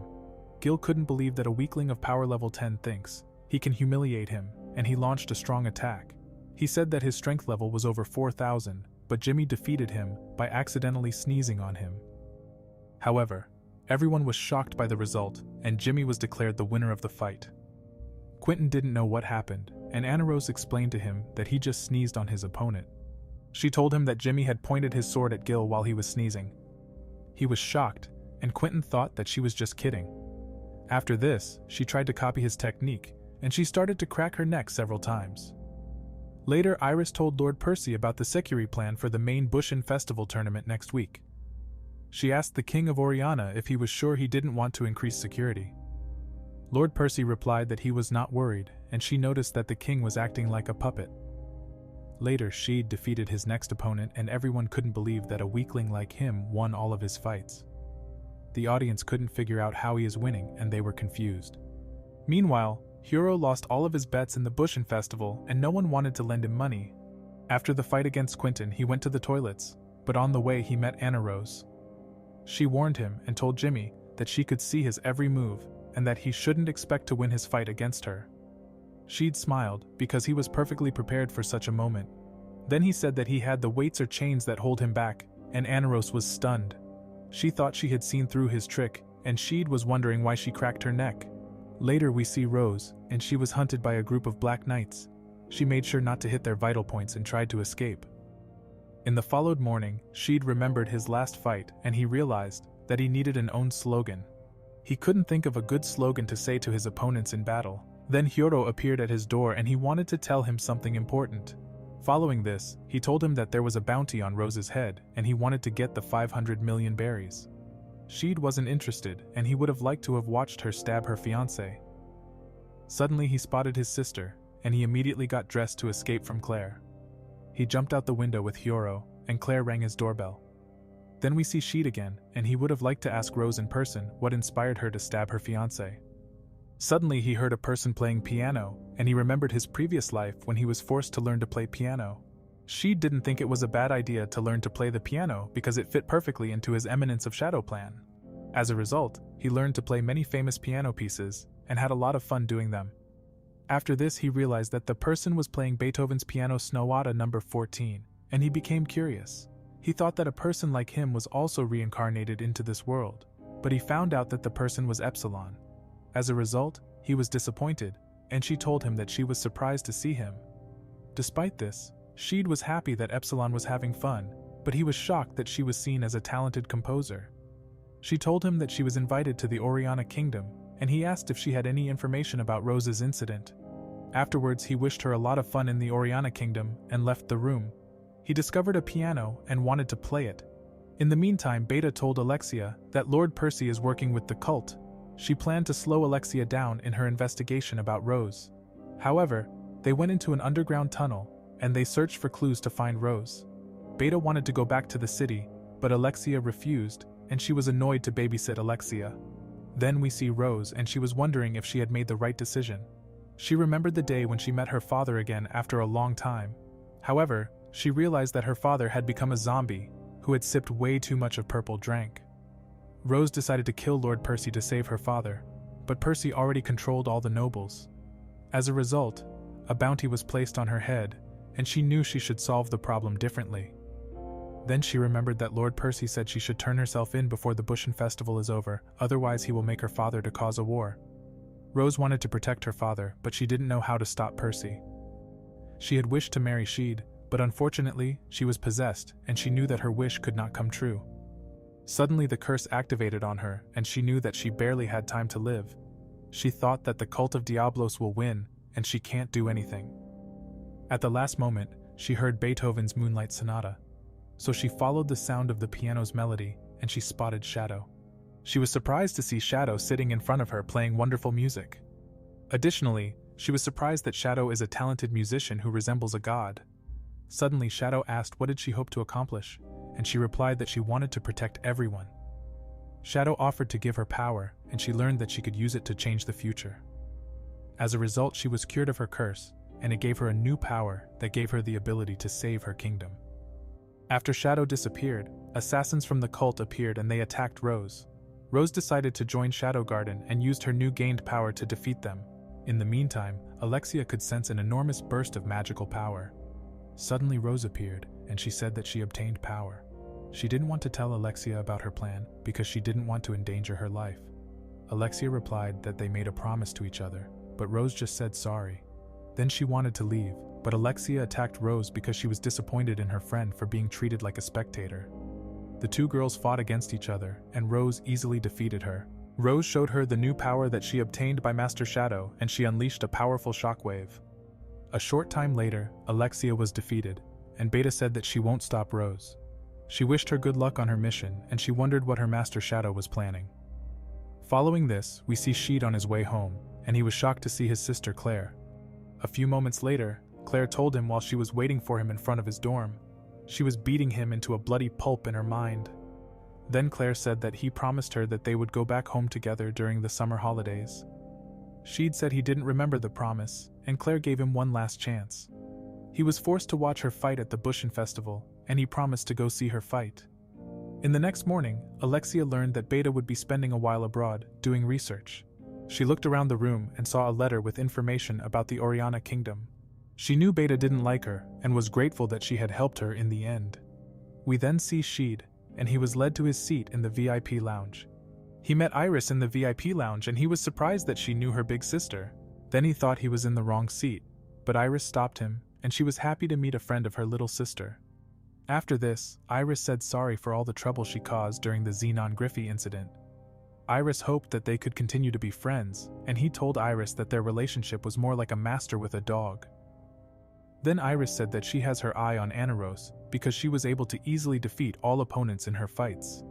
Gill couldn't believe that a weakling of power level 10 thinks he can humiliate him, and he launched a strong attack. He said that his strength level was over 4,000, but Jimmy defeated him by accidentally sneezing on him. However, everyone was shocked by the result, and Jimmy was declared the winner of the fight. Quentin didn't know what happened, and Anna Rose explained to him that he just sneezed on his opponent. She told him that Jimmy had pointed his sword at Gill while he was sneezing. He was shocked, and Quentin thought that she was just kidding. After this, she tried to copy his technique, and she started to crack her neck several times. Later, Iris told Lord Percy about the security plan for the main Bushin Festival tournament next week. She asked the King of Oriana if he was sure he didn't want to increase security. Lord Percy replied that he was not worried, and she noticed that the king was acting like a puppet. Later, Cid defeated his next opponent, and everyone couldn't believe that a weakling like him won all of his fights. The audience couldn't figure out how he is winning, and they were confused. Meanwhile, Hyoro lost all of his bets in the Bushin Festival, and no one wanted to lend him money. After the fight against Quentin, he went to the toilets, but on the way he met Anna Rose. She warned him and told Jimmy that she could see his every move, and that he shouldn't expect to win his fight against her. Cid smiled, because he was perfectly prepared for such a moment. Then he said that he had the weights or chains that hold him back, and Anna Rose was stunned. She thought she had seen through his trick, and Cid was wondering why she cracked her neck. Later we see Rose, and she was hunted by a group of black knights. She made sure not to hit their vital points and tried to escape. In the followed morning, Cid remembered his last fight, and he realized that he needed an own slogan. He couldn't think of a good slogan to say to his opponents in battle. Then Hyoro appeared at his door and he wanted to tell him something important. Following this, he told him that there was a bounty on Rose's head, and he wanted to get the 500 million berries. Cid wasn't interested, and he would have liked to have watched her stab her fiancé. Suddenly he spotted his sister, and he immediately got dressed to escape from Claire. He jumped out the window with Hyoro, and Claire rang his doorbell. Then we see Cid again, and he would have liked to ask Rose in person what inspired her to stab her fiancé. Suddenly he heard a person playing piano, and he remembered his previous life when he was forced to learn to play piano. Cid didn't think it was a bad idea to learn to play the piano because it fit perfectly into his Eminence of Shadow plan. As a result, he learned to play many famous piano pieces, and had a lot of fun doing them. After this he realized that the person was playing Beethoven's Piano Sonata No. 14, and he became curious. He thought that a person like him was also reincarnated into this world, but he found out that the person was Epsilon. As a result, he was disappointed, and she told him that she was surprised to see him. Despite this, Cid was happy that Epsilon was having fun, but he was shocked that she was seen as a talented composer. She told him that she was invited to the Oriana Kingdom, and he asked if she had any information about Rose's incident. Afterwards, he wished her a lot of fun in the Oriana Kingdom and left the room. He discovered a piano and wanted to play it. In the meantime, Beta told Alexia that Lord Percy is working with the cult. She planned to slow Alexia down in her investigation about Rose. However, they went into an underground tunnel, and they searched for clues to find Rose. Beta wanted to go back to the city, but Alexia refused, and she was annoyed to babysit Alexia. Then we see Rose, and she was wondering if she had made the right decision. She remembered the day when she met her father again after a long time. However, she realized that her father had become a zombie who had sipped way too much of purple drink. Rose decided to kill Lord Percy to save her father, but Percy already controlled all the nobles. As a result, a bounty was placed on her head, and she knew she should solve the problem differently. Then she remembered that Lord Percy said she should turn herself in before the Bushin festival is over, otherwise he will make her father to cause a war. Rose wanted to protect her father, but she didn't know how to stop Percy. She had wished to marry Cid, but unfortunately, she was possessed, and she knew that her wish could not come true. Suddenly the curse activated on her, and she knew that she barely had time to live. She thought that the cult of Diablos will win, and she can't do anything. At the last moment, she heard Beethoven's Moonlight Sonata. So she followed the sound of the piano's melody, and she spotted Shadow. She was surprised to see Shadow sitting in front of her playing wonderful music. Additionally, she was surprised that Shadow is a talented musician who resembles a god. Suddenly, Shadow asked what did she hope to accomplish, and she replied that she wanted to protect everyone. Shadow offered to give her power, and she learned that she could use it to change the future. As a result, she was cured of her curse, and it gave her a new power that gave her the ability to save her kingdom. After Shadow disappeared, assassins from the cult appeared and they attacked Rose. Rose decided to join Shadow Garden and used her new gained power to defeat them. In the meantime, Alexia could sense an enormous burst of magical power. Suddenly Rose appeared, and she said that she obtained power. She didn't want to tell Alexia about her plan because she didn't want to endanger her life. Alexia replied that they made a promise to each other, but Rose just said sorry. Then she wanted to leave, but Alexia attacked Rose because she was disappointed in her friend for being treated like a spectator. The two girls fought against each other, and Rose easily defeated her. Rose showed her the new power that she obtained by Master Shadow, and she unleashed a powerful shockwave. A short time later, Alexia was defeated, and Beta said that she won't stop Rose. She wished her good luck on her mission, and she wondered what her Master Shadow was planning. Following this, we see Cid on his way home, and he was shocked to see his sister Claire. A few moments later, Claire told him while she was waiting for him in front of his dorm. She was beating him into a bloody pulp in her mind. Then Claire said that he promised her that they would go back home together during the summer holidays. Cid said he didn't remember the promise, and Claire gave him one last chance. He was forced to watch her fight at the Bushin festival, and he promised to go see her fight. In the next morning, Alexia learned that Beta would be spending a while abroad, doing research. She looked around the room and saw a letter with information about the Oriana Kingdom. She knew Beta didn't like her, and was grateful that she had helped her in the end. We then see Cid, and he was led to his seat in the VIP lounge. He met Iris in the VIP lounge, and he was surprised that she knew her big sister. Then he thought he was in the wrong seat, but Iris stopped him, and she was happy to meet a friend of her little sister. After this, Iris said sorry for all the trouble she caused during the Xenon Griffey incident. Iris hoped that they could continue to be friends, and he told Iris that their relationship was more like a master with a dog. Then Iris said that she has her eye on Anaros because she was able to easily defeat all opponents in her fights.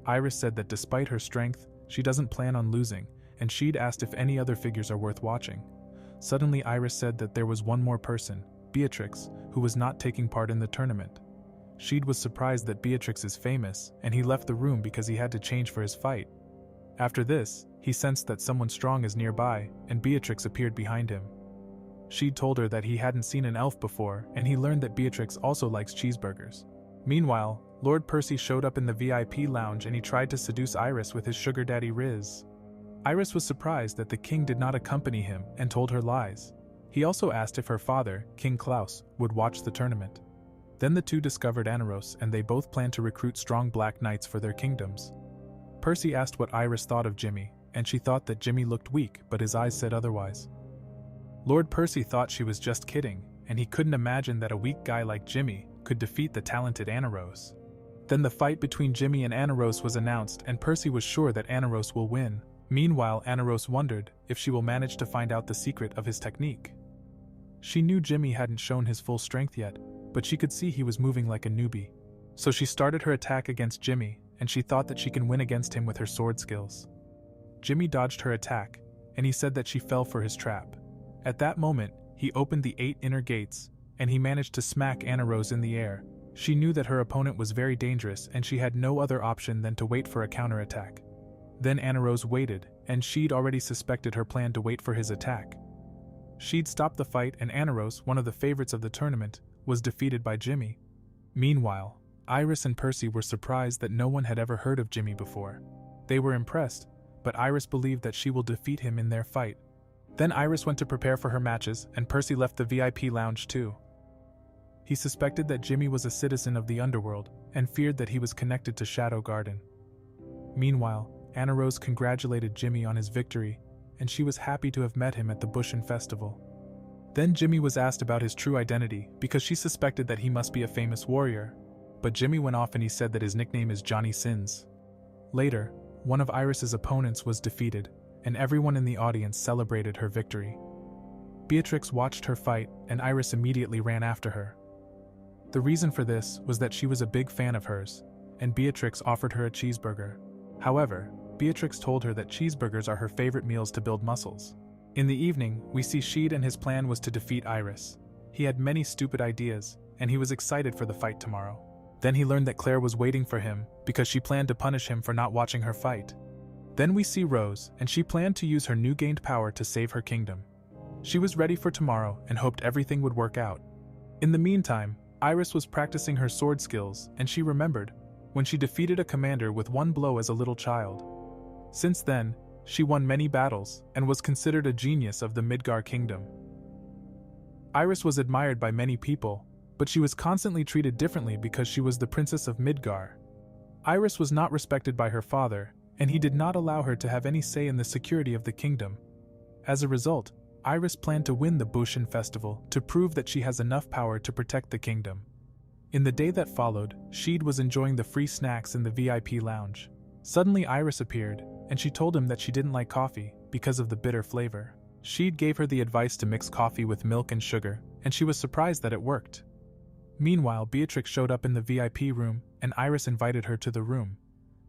Iris said that despite her strength, she doesn't plan on losing, and Cid asked if any other figures are worth watching. Suddenly Iris said that there was one more person, Beatrix, who was not taking part in the tournament. Cid was surprised that Beatrix is famous, and he left the room because he had to change for his fight. After this, he sensed that someone strong is nearby, and Beatrix appeared behind him. Cid told her that he hadn't seen an elf before, and he learned that Beatrix also likes cheeseburgers. Meanwhile, Lord Percy showed up in the VIP lounge and he tried to seduce Iris with his sugar daddy Riz. Iris was surprised that the king did not accompany him and told her lies. He also asked if her father, King Klaus, would watch the tournament. Then the two discovered Anaros, and they both planned to recruit strong black knights for their kingdoms. Percy asked what Iris thought of Jimmy, and she thought that Jimmy looked weak, but his eyes said otherwise. Lord Percy thought she was just kidding, and he couldn't imagine that a weak guy like Jimmy could defeat the talented Anaros. Then the fight between Jimmy and Anaros was announced, and Percy was sure that Anaros will win. Meanwhile, Anaros wondered if she will manage to find out the secret of his technique. She knew Jimmy hadn't shown his full strength yet, but she could see he was moving like a newbie. So she started her attack against Jimmy, and she thought that she can win against him with her sword skills. Jimmy dodged her attack, and he said that she fell for his trap. At that moment, he opened the 8 inner gates, and he managed to smack Anna Rose in the air. She knew that her opponent was very dangerous and she had no other option than to wait for a counterattack. Then Anna Rose waited, and Cid already suspected her plan to wait for his attack. Cid stopped the fight and Anna Rose, one of the favorites of the tournament, was defeated by Jimmy. Meanwhile, Iris and Percy were surprised that no one had ever heard of Jimmy before. They were impressed, but Iris believed that she will defeat him in their fight. Then Iris went to prepare for her matches, and Percy left the VIP lounge too. He suspected that Jimmy was a citizen of the underworld, and feared that he was connected to Shadow Garden. Meanwhile, Anna Rose congratulated Jimmy on his victory, and she was happy to have met him at the Bushin Festival. Then Jimmy was asked about his true identity, because she suspected that he must be a famous warrior. But Jimmy went off and he said that his nickname is Johnny Sins. Later, one of Iris's opponents was defeated, and everyone in the audience celebrated her victory. Beatrix watched her fight, and Iris immediately ran after her. The reason for this was that she was a big fan of hers, and Beatrix offered her a cheeseburger. However, Beatrix told her that cheeseburgers are her favorite meals to build muscles. In the evening, we see Cid, and his plan was to defeat Iris. He had many stupid ideas, and he was excited for the fight tomorrow. Then he learned that Claire was waiting for him because she planned to punish him for not watching her fight. Then we see Rose, and she planned to use her new gained power to save her kingdom. She was ready for tomorrow and hoped everything would work out. In the meantime, Iris was practicing her sword skills, and she remembered when she defeated a commander with one blow as a little child. Since then, she won many battles and was considered a genius of the Midgar kingdom. Iris was admired by many people, but she was constantly treated differently because she was the princess of Midgar. Iris was not respected by her father, and he did not allow her to have any say in the security of the kingdom. As a result, Iris planned to win the Bushin Festival to prove that she has enough power to protect the kingdom. In the day that followed, Cid was enjoying the free snacks in the VIP lounge. Suddenly Iris appeared, and she told him that she didn't like coffee because of the bitter flavor. Cid gave her the advice to mix coffee with milk and sugar, and she was surprised that it worked. Meanwhile, Beatrix showed up in the VIP room, and Iris invited her to the room.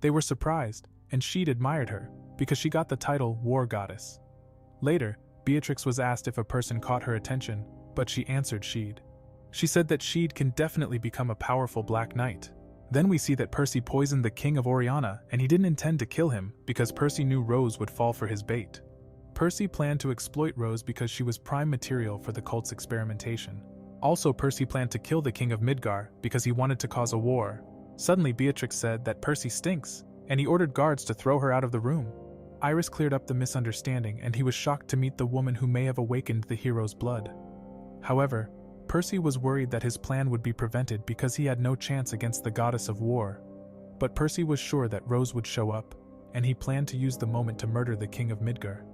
They were surprised, and Cid admired her because she got the title War Goddess. Later, Beatrix was asked if a person caught her attention, but she answered Cid. She said that Cid can definitely become a powerful Black Knight. Then we see that Percy poisoned the king of Oriana, and he didn't intend to kill him because Percy knew Rose would fall for his bait. Percy planned to exploit Rose because she was prime material for the cult's experimentation. Also, Percy planned to kill the king of Midgar because he wanted to cause a war. Suddenly, Beatrix said that Percy stinks, and he ordered guards to throw her out of the room. Iris cleared up the misunderstanding, and he was shocked to meet the woman who may have awakened the hero's blood. However, Percy was worried that his plan would be prevented because he had no chance against the goddess of war. But Percy was sure that Rose would show up, and he planned to use the moment to murder the king of Midgar.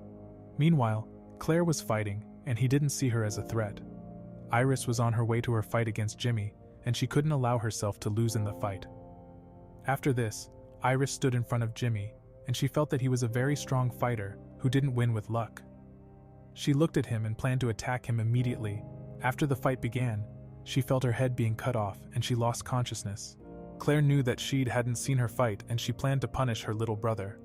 Meanwhile, Claire was fighting, and he didn't see her as a threat. Iris was on her way to her fight against Jimmy, and she couldn't allow herself to lose in the fight. After this, Iris stood in front of Jimmy, and she felt that he was a very strong fighter who didn't win with luck. She looked at him and planned to attack him immediately. After the fight began, she felt her head being cut off and she lost consciousness. Claire knew that Cid hadn't seen her fight and she planned to punish her little brother.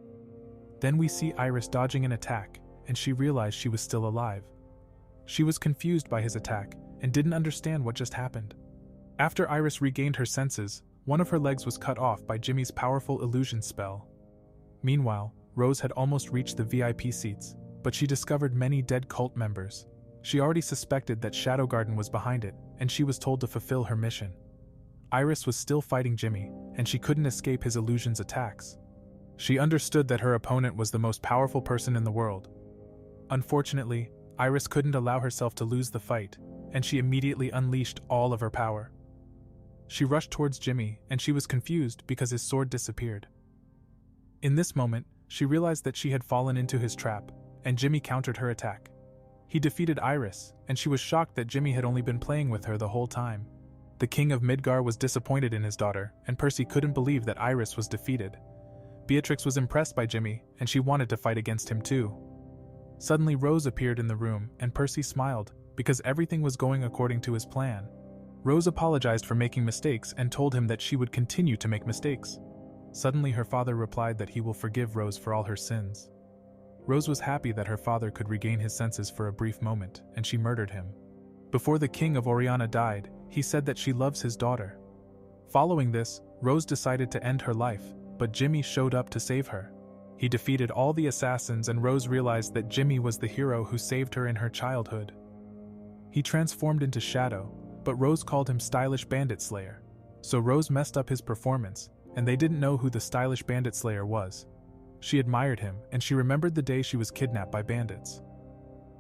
Then we see Iris dodging an attack, and she realized she was still alive. She was confused by his attack and didn't understand what just happened. After Iris regained her senses, one of her legs was cut off by Jimmy's powerful illusion spell. Meanwhile, Rose had almost reached the VIP seats, but she discovered many dead cult members. She already suspected that Shadow Garden was behind it, and she was told to fulfill her mission. Iris was still fighting Jimmy, and she couldn't escape his illusion's attacks. She understood that her opponent was the most powerful person in the world. Unfortunately, Iris couldn't allow herself to lose the fight, and she immediately unleashed all of her power. She rushed towards Jimmy, and she was confused because his sword disappeared. In this moment, she realized that she had fallen into his trap, and Jimmy countered her attack. He defeated Iris, and she was shocked that Jimmy had only been playing with her the whole time. The king of Midgar was disappointed in his daughter, and Percy couldn't believe that Iris was defeated. Beatrix was impressed by Jimmy, and she wanted to fight against him too. Suddenly Rose appeared in the room, and Percy smiled, because everything was going according to his plan. Rose apologized for making mistakes and told him that she would continue to make mistakes. Suddenly her father replied that he will forgive Rose for all her sins. Rose was happy that her father could regain his senses for a brief moment, and she murdered him. Before the king of Oriana died, he said that she loves his daughter. Following this, Rose decided to end her life, but Jimmy showed up to save her. He defeated all the assassins and Rose realized that Jimmy was the hero who saved her in her childhood. He transformed into Shadow, but Rose called him Stylish Bandit Slayer. So Rose messed up his performance, and they didn't know who the Stylish Bandit Slayer was. She admired him, and she remembered the day she was kidnapped by bandits.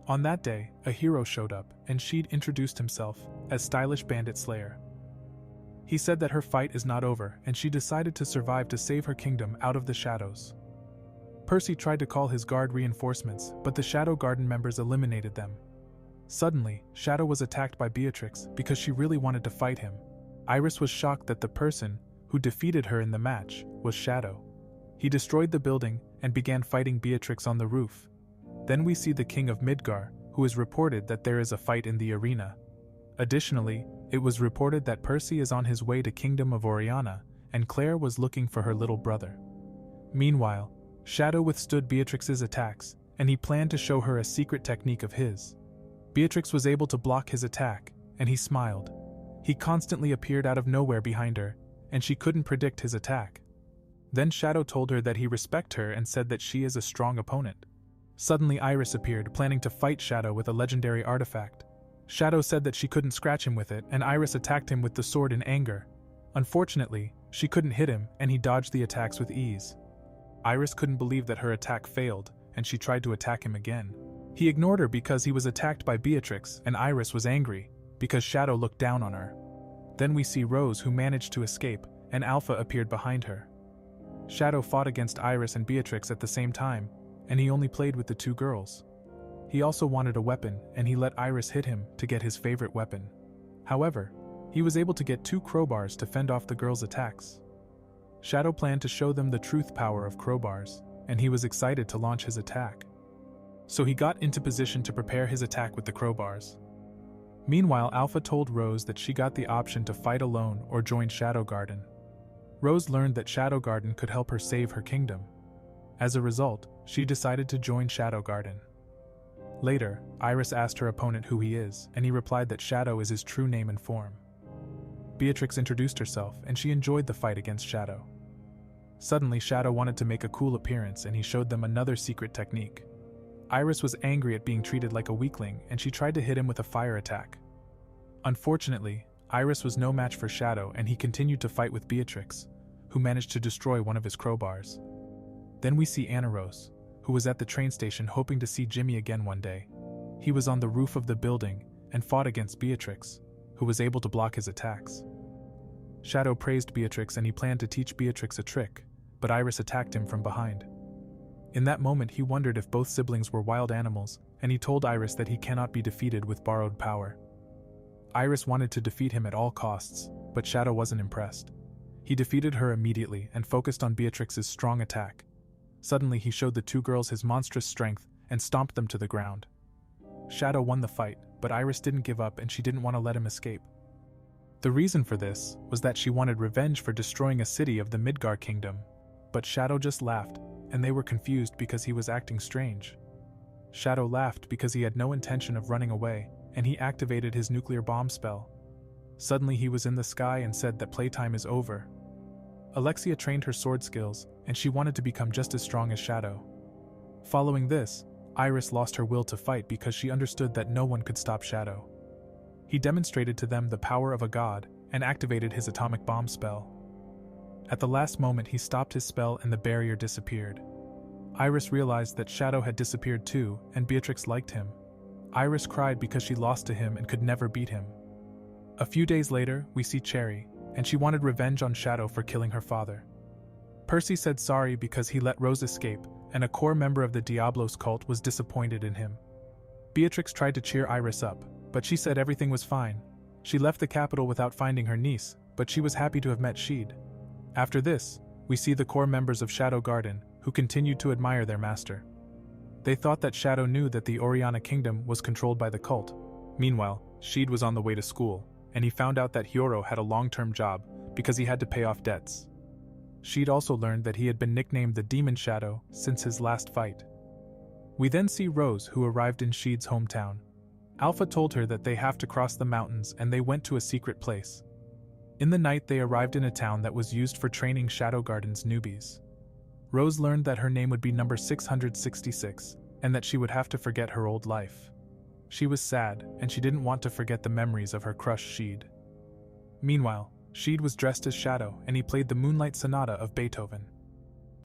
On that day, a hero showed up, and Cid introduced himself as Stylish Bandit Slayer. He said that her fight is not over, and she decided to survive to save her kingdom out of the shadows. Percy tried to call his guard reinforcements, but the Shadow Garden members eliminated them. Suddenly, Shadow was attacked by Beatrix because she really wanted to fight him. Iris was shocked that the person who defeated her in the match was Shadow. He destroyed the building and began fighting Beatrix on the roof. Then we see the king of Midgar, who is reported that there is a fight in the arena. Additionally, it was reported that Percy is on his way to Kingdom of Oriana, and Claire was looking for her little brother. Meanwhile, Shadow withstood Beatrix's attacks, and he planned to show her a secret technique of his. Beatrix was able to block his attack, and he smiled. He constantly appeared out of nowhere behind her, and she couldn't predict his attack. Then Shadow told her that he respects her and said that she is a strong opponent. Suddenly Iris appeared, planning to fight Shadow with a legendary artifact. Shadow said that she couldn't scratch him with it, and Iris attacked him with the sword in anger. Unfortunately, she couldn't hit him, and he dodged the attacks with ease. Iris couldn't believe that her attack failed, and she tried to attack him again. He ignored her because he was attacked by Beatrix, and Iris was angry, because Shadow looked down on her. Then we see Rose, who managed to escape, and Alpha appeared behind her. Shadow fought against Iris and Beatrix at the same time, and he only played with the two girls. He also wanted a weapon, and he let Iris hit him to get his favorite weapon. However, he was able to get 2 crowbars to fend off the girls' attacks. Shadow planned to show them the truth power of crowbars, and he was excited to launch his attack. So he got into position to prepare his attack with the crowbars. Meanwhile, Alpha told Rose that she got the option to fight alone or join Shadow Garden. Rose learned that Shadow Garden could help her save her kingdom. As a result, she decided to join Shadow Garden. Later, Iris asked her opponent who he is, and he replied that Shadow is his true name and form. Beatrix introduced herself, and she enjoyed the fight against Shadow. Suddenly, Shadow wanted to make a cool appearance, and he showed them another secret technique. Iris was angry at being treated like a weakling, and she tried to hit him with a fire attack. Unfortunately, Iris was no match for Shadow, and he continued to fight with Beatrix, who managed to destroy one of his crowbars. Then we see Anna Rose, who was at the train station hoping to see Jimmy again one day. He was on the roof of the building and fought against Beatrix, who was able to block his attacks. Shadow praised Beatrix and he planned to teach Beatrix a trick, but Iris attacked him from behind. In that moment he wondered if both siblings were wild animals, and he told Iris that he cannot be defeated with borrowed power. Iris wanted to defeat him at all costs, but Shadow wasn't impressed. He defeated her immediately and focused on Beatrix's strong attack. Suddenly he showed the two girls his monstrous strength and stomped them to the ground. Shadow won the fight, but Iris didn't give up and she didn't want to let him escape. The reason for this was that she wanted revenge for destroying a city of the Midgar Kingdom, but Shadow just laughed, and they were confused because he was acting strange. Shadow laughed because he had no intention of running away, and he activated his nuclear bomb spell. Suddenly he was in the sky and said that playtime is over. Alexia trained her sword skills, and she wanted to become just as strong as Shadow. Following this, Iris lost her will to fight because she understood that no one could stop Shadow. He demonstrated to them the power of a god and activated his atomic bomb spell. At the last moment he stopped his spell and the barrier disappeared. Iris realized that Shadow had disappeared too, and Beatrix liked him. Iris cried because she lost to him and could never beat him. A few days later, we see Cherry, and she wanted revenge on Shadow for killing her father. Percy said sorry because he let Rose escape, and a core member of the Diablos cult was disappointed in him. Beatrix tried to cheer Iris up, but she said everything was fine. She left the capital without finding her niece, but she was happy to have met Cid. After this, we see the core members of Shadow Garden, who continued to admire their master. They thought that Shadow knew that the Oriana Kingdom was controlled by the cult. Meanwhile, Cid was on the way to school, and he found out that Hiyoro had a long-term job because he had to pay off debts. Cid also learned that he had been nicknamed the Demon Shadow since his last fight. We then see Rose, who arrived in Cid's hometown. Alpha told her that they have to cross the mountains, and they went to a secret place. In the night, they arrived in a town that was used for training Shadow Garden's newbies. Rose learned that her name would be number 666, and that she would have to forget her old life. She was sad, and she didn't want to forget the memories of her crush Cid. Meanwhile, Cid was dressed as Shadow, and he played the Moonlight Sonata of Beethoven.